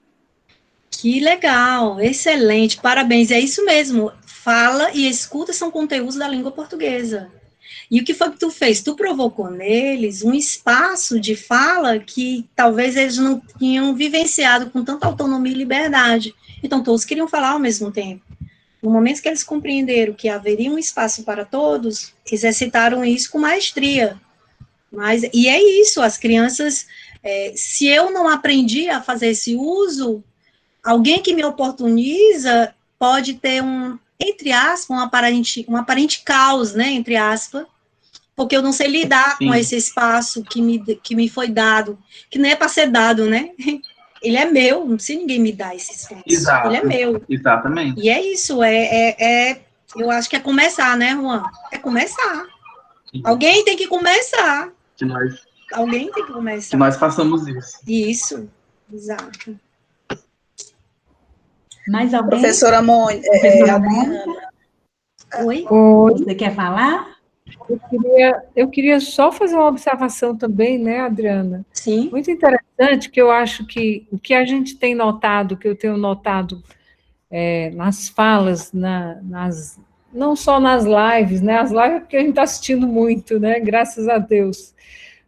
Que legal, excelente, parabéns, é isso mesmo. Fala e escuta são conteúdos da língua portuguesa. E o que foi que tu fez? Tu provocou neles um espaço de fala que talvez eles não tinham vivenciado com tanta autonomia e liberdade. Então, todos queriam falar ao mesmo tempo. No momento que eles compreenderam que haveria um espaço para todos, exercitaram isso com maestria. E é isso, as crianças, se eu não aprendi a fazer esse uso, alguém que me oportuniza pode ter entre aspas, um aparente caos, né, entre aspas, porque eu não sei lidar com esse espaço que me foi dado, que não é para ser dado, né? Ele é meu, não precisa ninguém me dar esse espaço. Exato, ele é meu. Exatamente. E é isso, eu acho que é começar, né, Juan? É começar. Sim. Alguém tem que começar. Alguém tem que começar. Que nós façamos isso. Isso, exato. Mais alguém? Professora Mônica. Adriana. Oi? Você quer falar? Eu queria só fazer uma observação também, né, Adriana? Sim. Muito interessante, que eu acho que o que a gente tem notado, que eu tenho notado nas falas, não só nas lives, né? As lives é porque a gente está assistindo muito, né? Graças a Deus.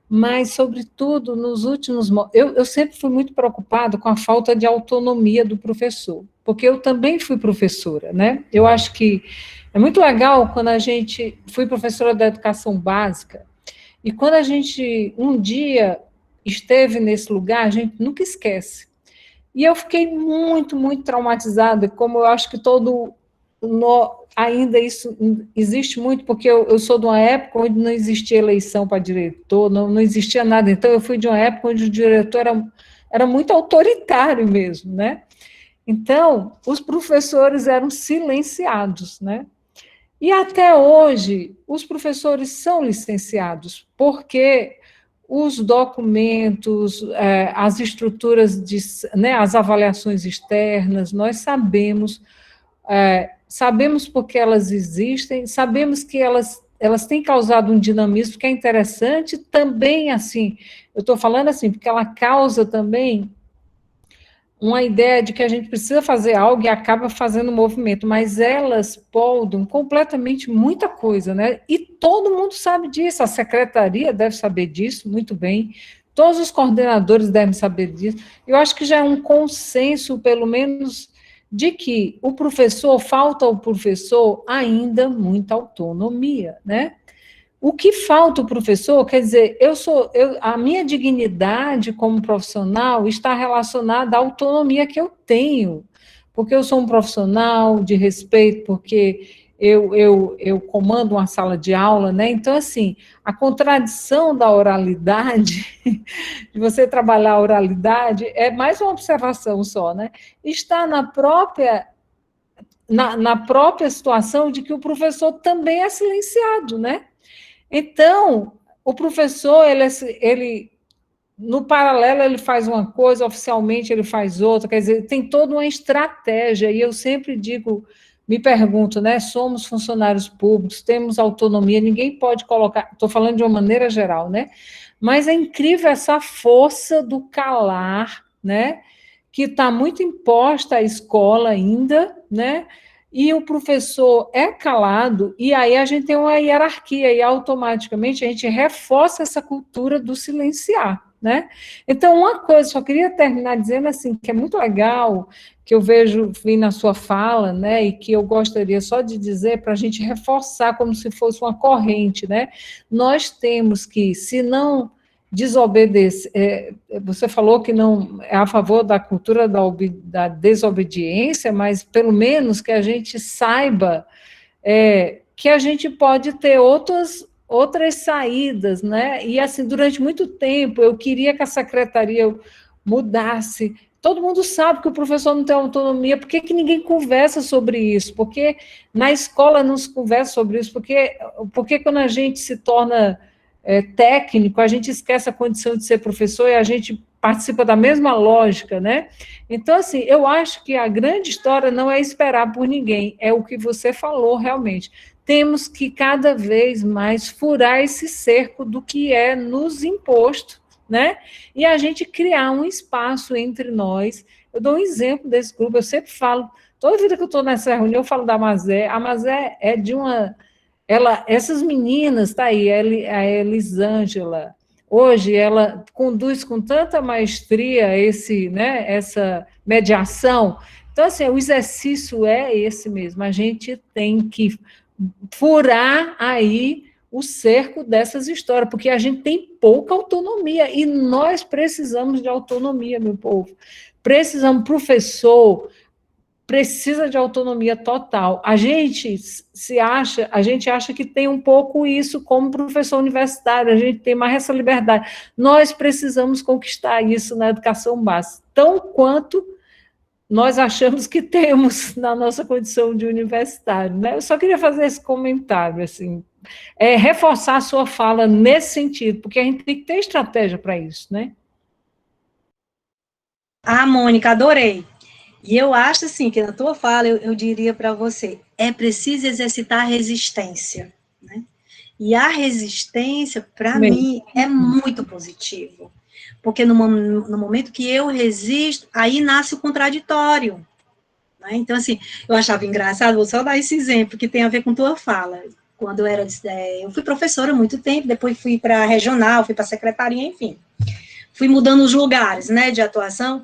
Mas, sobretudo, nos últimos... Eu sempre fui muito preocupada com a falta de autonomia do professor, porque eu também fui professora, né? Eu acho que é muito legal quando a gente... Fui professora da educação básica, e quando a gente, um dia, esteve nesse lugar, a gente nunca esquece. E eu fiquei muito, muito traumatizada, como eu acho que ainda isso existe muito, porque eu sou de uma época onde não existia eleição para diretor, não existia nada, então eu fui de uma época onde o diretor era muito autoritário mesmo, né? Então, os professores eram silenciados, né? E até hoje, os professores são licenciados, porque os documentos, as estruturas, né, as avaliações externas, nós sabemos porque elas existem, sabemos que elas têm causado um dinamismo que é interessante, também, assim, eu estou falando assim, porque ela causa também uma ideia de que a gente precisa fazer algo e acaba fazendo movimento, mas elas podam completamente muita coisa, né? E todo mundo sabe disso, a secretaria deve saber disso muito bem, todos os coordenadores devem saber disso. Eu acho que já é um consenso, pelo menos, de que falta ao professor ainda muita autonomia, né? O que falta ao professor, quer dizer, a minha dignidade como profissional está relacionada à autonomia que eu tenho, porque eu sou um profissional de respeito, porque eu comando uma sala de aula, né? Então, assim, a contradição da oralidade, de você trabalhar a oralidade, é mais uma observação só, né? Está na própria situação de que o professor também é silenciado, né? Então, o professor, ele no paralelo, ele faz uma coisa, oficialmente ele faz outra, quer dizer, tem toda uma estratégia, e eu sempre me pergunto, né, somos funcionários públicos, temos autonomia, ninguém pode colocar, estou falando de uma maneira geral, né, mas é incrível essa força do calar, né, que está muito imposta à escola ainda, né, e o professor é calado, e aí a gente tem uma hierarquia, e automaticamente a gente reforça essa cultura do silenciar, né? Então, uma coisa, só queria terminar dizendo assim, que é muito legal, que eu vi na sua fala, né, e que eu gostaria só de dizer, para a gente reforçar como se fosse uma corrente, né? Nós temos que, se não desobedecer, você falou que não é a favor da cultura da desobediência, mas pelo menos que a gente saiba que a gente pode ter outras saídas, né? E assim, durante muito tempo, eu queria que a secretaria mudasse. Todo mundo sabe que o professor não tem autonomia, por que ninguém conversa sobre isso? Porque na escola não se conversa sobre isso, porque quando a gente se torna técnico, a gente esquece a condição de ser professor e a gente participa da mesma lógica, né? Então, assim, eu acho que a grande história não é esperar por ninguém, é o que você falou realmente. Temos que cada vez mais furar esse cerco do que é nos imposto, né? E a gente criar um espaço entre nós. Eu dou um exemplo desse grupo, eu sempre falo, toda vida que eu estou nessa reunião, eu falo da Mazé. A Mazé é de uma... essas meninas, tá aí, a Elisângela, hoje ela conduz com tanta maestria essa mediação. Então, assim, o exercício é esse mesmo, a gente tem que furar aí o cerco dessas histórias, porque a gente tem pouca autonomia, e nós precisamos de autonomia, meu povo. Precisamos, professor precisa de autonomia total. A gente acha que tem um pouco isso como professor universitário, a gente tem mais essa liberdade. Nós precisamos conquistar isso na educação básica, tão quanto nós achamos que temos na nossa condição de universitário, né? Eu só queria fazer esse comentário, assim, reforçar a sua fala nesse sentido, porque a gente tem que ter estratégia para isso, né? Mônica, adorei. E eu acho, assim, que na tua fala, eu diria para você, é preciso exercitar a resistência, né? E a resistência, para mim, é muito positivo. Porque no momento que eu resisto, aí nasce o contraditório. Né? Então, assim, eu achava engraçado, vou só dar esse exemplo, que tem a ver com tua fala. Quando eu fui professora há muito tempo, depois fui para a regional, fui para a secretaria, enfim. Fui mudando os lugares, né, de atuação.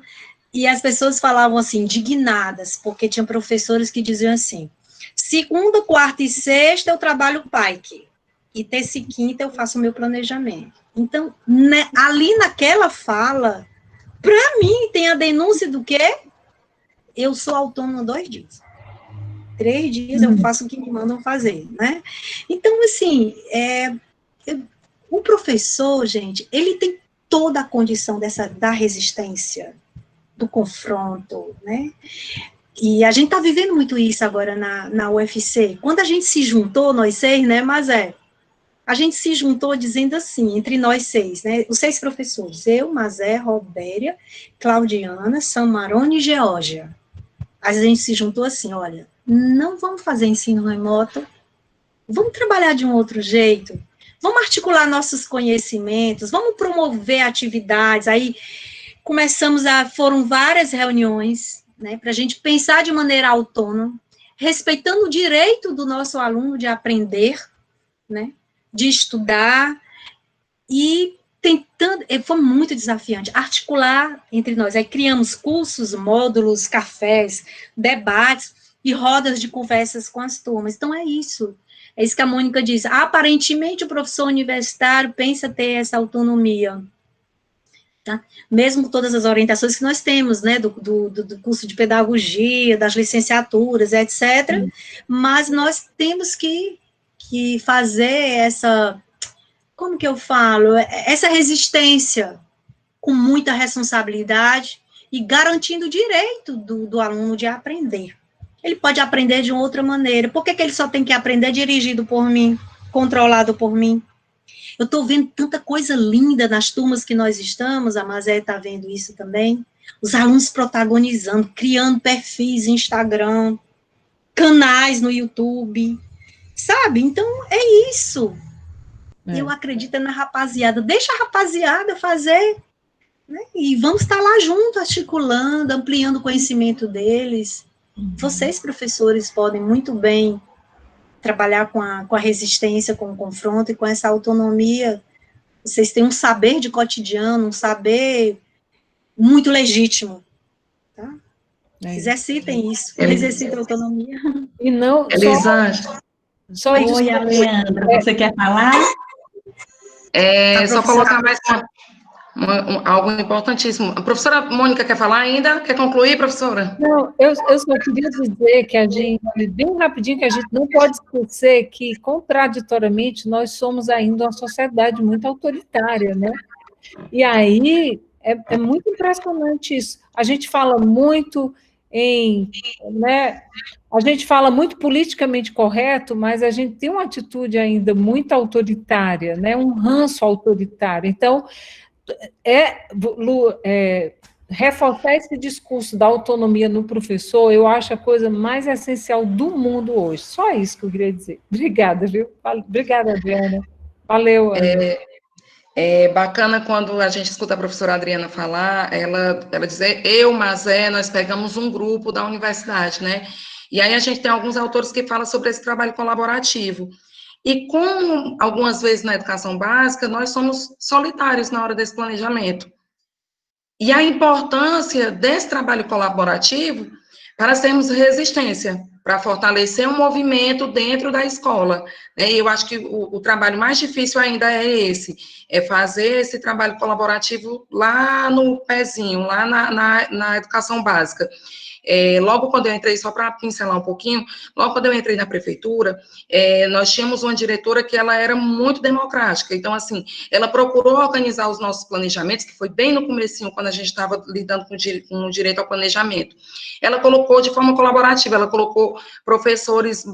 E as pessoas falavam assim, indignadas, porque tinha professores que diziam assim, segunda, quarta e sexta eu trabalho PAIC, e terça e quinta eu faço o meu planejamento. Então, né, ali naquela fala, para mim, tem a denúncia do quê? Eu sou autônoma 2 dias. 3 dias eu faço o que me mandam fazer, né? Então, assim, o professor, gente, ele tem toda a condição da resistência, do confronto, né? E a gente está vivendo muito isso agora na UFC. Quando a gente se juntou, nós 6, né, mas a gente se juntou dizendo assim, entre nós 6, né, os 6 professores, eu, Mazé, Robéria, Claudiana, Samarone e Geórgia. A gente se juntou assim, olha, não vamos fazer ensino remoto, vamos trabalhar de um outro jeito, vamos articular nossos conhecimentos, vamos promover atividades. Aí foram várias reuniões, né, para a gente pensar de maneira autônoma, respeitando o direito do nosso aluno de aprender, né, de estudar, e tentando, foi muito desafiante, articular entre nós. Aí criamos cursos, módulos, cafés, debates e rodas de conversas com as turmas. Então, é isso que a Mônica diz. Aparentemente, o professor universitário pensa ter essa autonomia, tá? Mesmo com todas as orientações que nós temos, né, do curso de pedagogia, das licenciaturas, etc., mas nós temos que fazer essa, como que eu falo, essa resistência com muita responsabilidade e garantindo o direito do aluno de aprender. Ele pode aprender de uma outra maneira. Por que ele só tem que aprender dirigido por mim, controlado por mim? Eu estou vendo tanta coisa linda nas turmas que nós estamos, a Mazé está vendo isso também, os alunos protagonizando, criando perfis no Instagram, canais no YouTube, sabe? Então, é isso. Eu acredito na rapaziada. Deixa a rapaziada fazer, né? E vamos estar lá junto, articulando, ampliando o conhecimento deles. Vocês, professores, podem muito bem trabalhar com a resistência, com o confronto e com essa autonomia. Vocês têm um saber de cotidiano, um saber muito legítimo, tá? Exercitem isso, exercitem a autonomia. E não só oi, Leandra, você quer falar? Só colocar mais algo importantíssimo. A professora Mônica quer falar ainda? Quer concluir, professora? Não, eu só queria dizer que a gente, bem rapidinho, que a gente não pode esquecer que, contraditoriamente, nós somos ainda uma sociedade muito autoritária, né? E aí, é muito impressionante isso. A gente fala muito né, a gente fala muito politicamente correto, mas a gente tem uma atitude ainda muito autoritária, né? Um ranço autoritário. Então, reforçar esse discurso da autonomia no professor, eu acho a coisa mais essencial do mundo hoje. Só isso que eu queria dizer. Obrigada, viu? Obrigada, Adriana. Valeu, Ana. É bacana quando a gente escuta a professora Adriana falar, ela dizer, Mazé, nós pegamos um grupo da universidade, né? E aí a gente tem alguns autores que falam sobre esse trabalho colaborativo. E como algumas vezes na educação básica, nós somos solitários na hora desse planejamento. E a importância desse trabalho colaborativo para sermos resistência, para fortalecer um movimento dentro da escola. E eu acho que o trabalho mais difícil ainda é esse, é fazer esse trabalho colaborativo lá no pezinho, lá na educação básica. Logo quando eu entrei, só para pincelar um pouquinho, logo quando eu entrei na prefeitura, nós tínhamos uma diretora que ela era muito democrática, então, assim, ela procurou organizar os nossos planejamentos, que foi bem no comecinho, quando a gente estava lidando com o direito ao planejamento. Ela colocou de forma colaborativa, ela colocou professores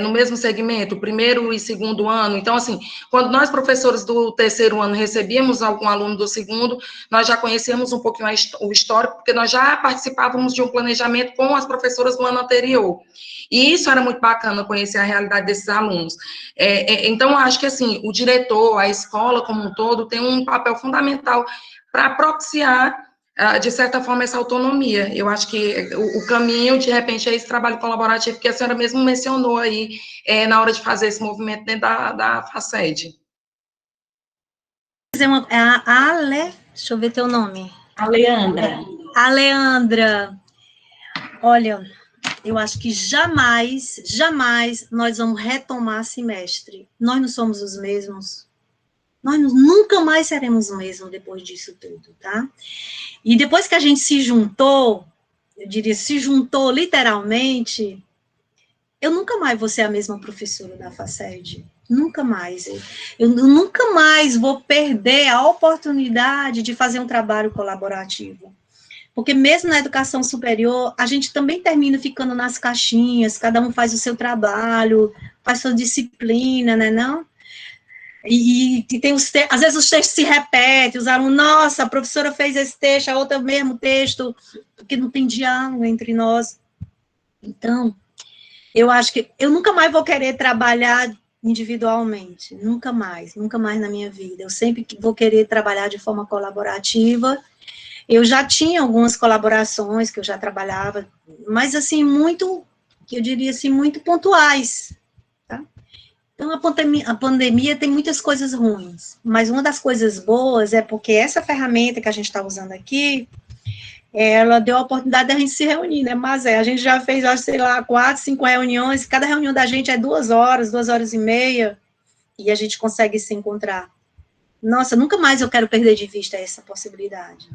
no mesmo segmento, primeiro e segundo ano. Então, assim, quando nós, professores do terceiro ano, recebíamos algum aluno do segundo, nós já conhecíamos um pouquinho o histórico, porque nós já participávamos de um planejamento com as professoras do ano anterior. E isso era muito bacana, conhecer a realidade desses alunos. Então, eu acho que, assim, o diretor, a escola como um todo, tem um papel fundamental para propiciar, de certa forma, essa autonomia. Eu acho que o caminho, de repente, é esse trabalho colaborativo que a senhora mesmo mencionou aí, na hora de fazer esse movimento dentro da FACED. Deixa eu ver teu nome. A Leandra. A Leandra. Olha, eu acho que jamais nós vamos retomar semestre. Nós não somos os mesmos. Nós nunca mais seremos o mesmo depois disso tudo, tá? E depois que a gente se juntou, eu diria, se juntou literalmente, eu nunca mais vou ser a mesma professora da FACED. Nunca mais. Eu nunca mais vou perder a oportunidade de fazer um trabalho colaborativo. Porque mesmo na educação superior, a gente também termina ficando nas caixinhas, cada um faz o seu trabalho, faz sua disciplina, né, não? E tem às vezes os textos se repetem, os alunos, nossa, a professora fez esse texto, a outra mesmo texto, porque não tem diálogo entre nós. Então, eu acho que eu nunca mais vou querer trabalhar individualmente, nunca mais na minha vida. Eu sempre vou querer trabalhar de forma colaborativa. Eu já tinha algumas colaborações que eu já trabalhava, mas assim, muito, que eu diria assim, muito pontuais, tá? Então, a pandemia tem muitas coisas ruins, mas uma das coisas boas é porque essa ferramenta que a gente está usando aqui, ela deu a oportunidade da gente se reunir, né, mas a gente já fez, acho, sei lá, 4, 5 reuniões, cada reunião da gente é 2 horas e meia, e a gente consegue se encontrar. Nossa, nunca mais eu quero perder de vista essa possibilidade.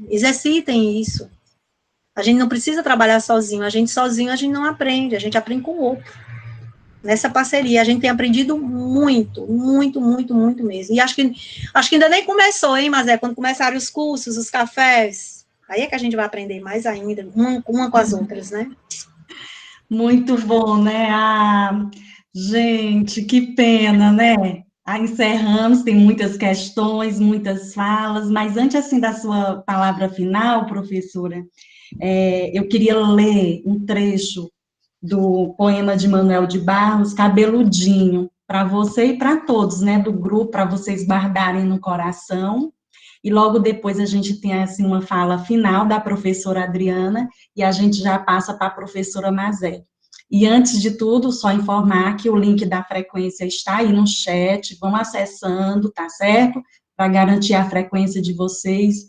Exercitem isso. A gente não precisa trabalhar sozinho, a gente não aprende, a gente aprende com o outro. Nessa parceria, a gente tem aprendido muito, muito, muito, muito mesmo. E acho que ainda nem começou, hein, mas quando começarem os cursos, os cafés, aí é que a gente vai aprender mais ainda, uma com as outras, né? Muito bom, né? Ah, gente, que pena, né? Aí encerramos, tem muitas questões, muitas falas, mas antes, assim, da sua palavra final, professora, eu queria ler um trecho do poema de Manuel de Barros, Cabeludinho, para você e para todos, né, do grupo, para vocês guardarem no coração, e logo depois a gente tem, assim, uma fala final da professora Adriana, e a gente já passa para a professora Mazé. E antes de tudo, só informar que o link da frequência está aí no chat, vão acessando, tá certo? Para garantir a frequência de vocês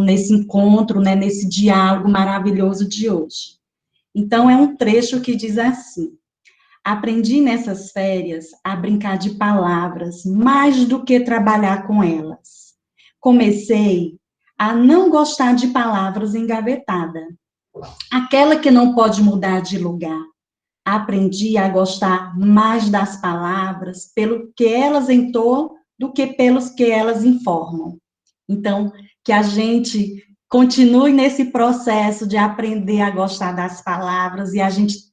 nesse encontro, né, nesse diálogo maravilhoso de hoje. Então, é um trecho que diz assim: aprendi nessas férias a brincar de palavras mais do que trabalhar com elas. Comecei a não gostar de palavras engavetadas, aquela que não pode mudar de lugar. Aprendi a gostar mais das palavras pelo que elas entoam do que pelos que elas informam. Então, que a gente continue nesse processo de aprender a gostar das palavras e a gente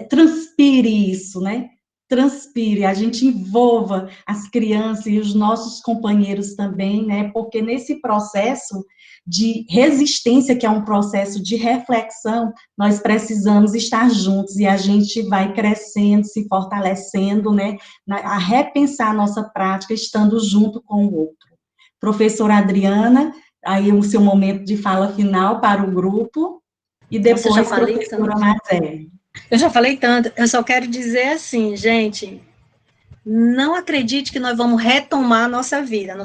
transpire isso, né? Transpire, a gente envolva as crianças e os nossos companheiros também, né? Porque nesse processo de resistência, que é um processo de reflexão, nós precisamos estar juntos e a gente vai crescendo, se fortalecendo, né? A repensar a nossa prática, estando junto com o outro. Professora Adriana, aí o seu momento de fala final para o grupo, e depois professora Mazé. Eu já falei tanto, eu só quero dizer assim, gente, não acredite que nós vamos retomar a nossa vida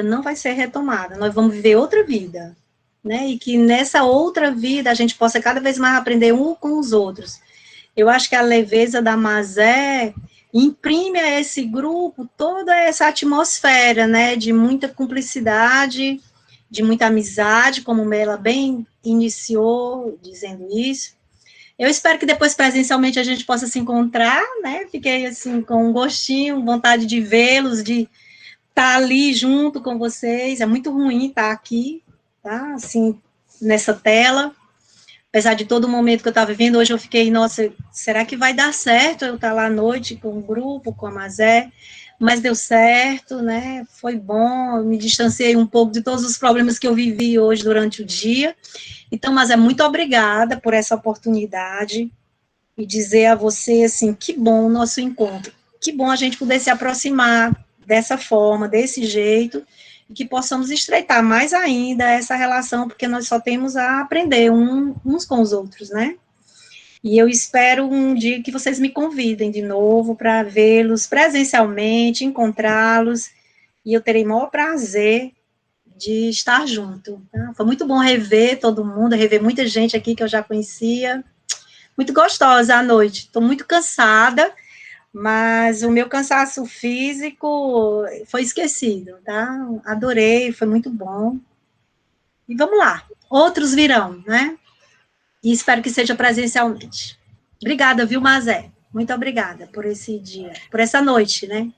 não vai ser retomada, nós vamos viver outra vida, né, e que nessa outra vida a gente possa cada vez mais aprender um com os outros. Eu acho que a leveza da Mazé imprime a esse grupo toda essa atmosfera, né, de muita cumplicidade, de muita amizade, como ela bem iniciou dizendo isso. Eu espero que depois, presencialmente, a gente possa se encontrar, né? Fiquei, assim, com um gostinho, vontade de vê-los, de estar ali junto com vocês. É muito ruim estar aqui, tá? Assim, nessa tela. Apesar de todo o momento que eu estava vivendo, hoje eu fiquei, nossa, será que vai dar certo eu estar lá à noite com o grupo, com a Mazé? Mas deu certo, né? Foi bom, eu me distanciei um pouco de todos os problemas que eu vivi hoje durante o dia. Então, Mazé, muito obrigada por essa oportunidade e dizer a você, assim, que bom o nosso encontro, que bom a gente poder se aproximar dessa forma, desse jeito, e que possamos estreitar mais ainda essa relação, porque nós só temos a aprender uns com os outros, né? E eu espero um dia que vocês me convidem de novo para vê-los presencialmente, encontrá-los, e eu terei o maior prazer de estar junto. Tá? Foi muito bom rever todo mundo, rever muita gente aqui que eu já conhecia. Muito gostosa a noite. Estou muito cansada, mas o meu cansaço físico foi esquecido, tá? Adorei, foi muito bom. E vamos lá, outros virão, né? E espero que seja presencialmente. Obrigada, viu, Mazé? Muito obrigada por esse dia, por essa noite, né?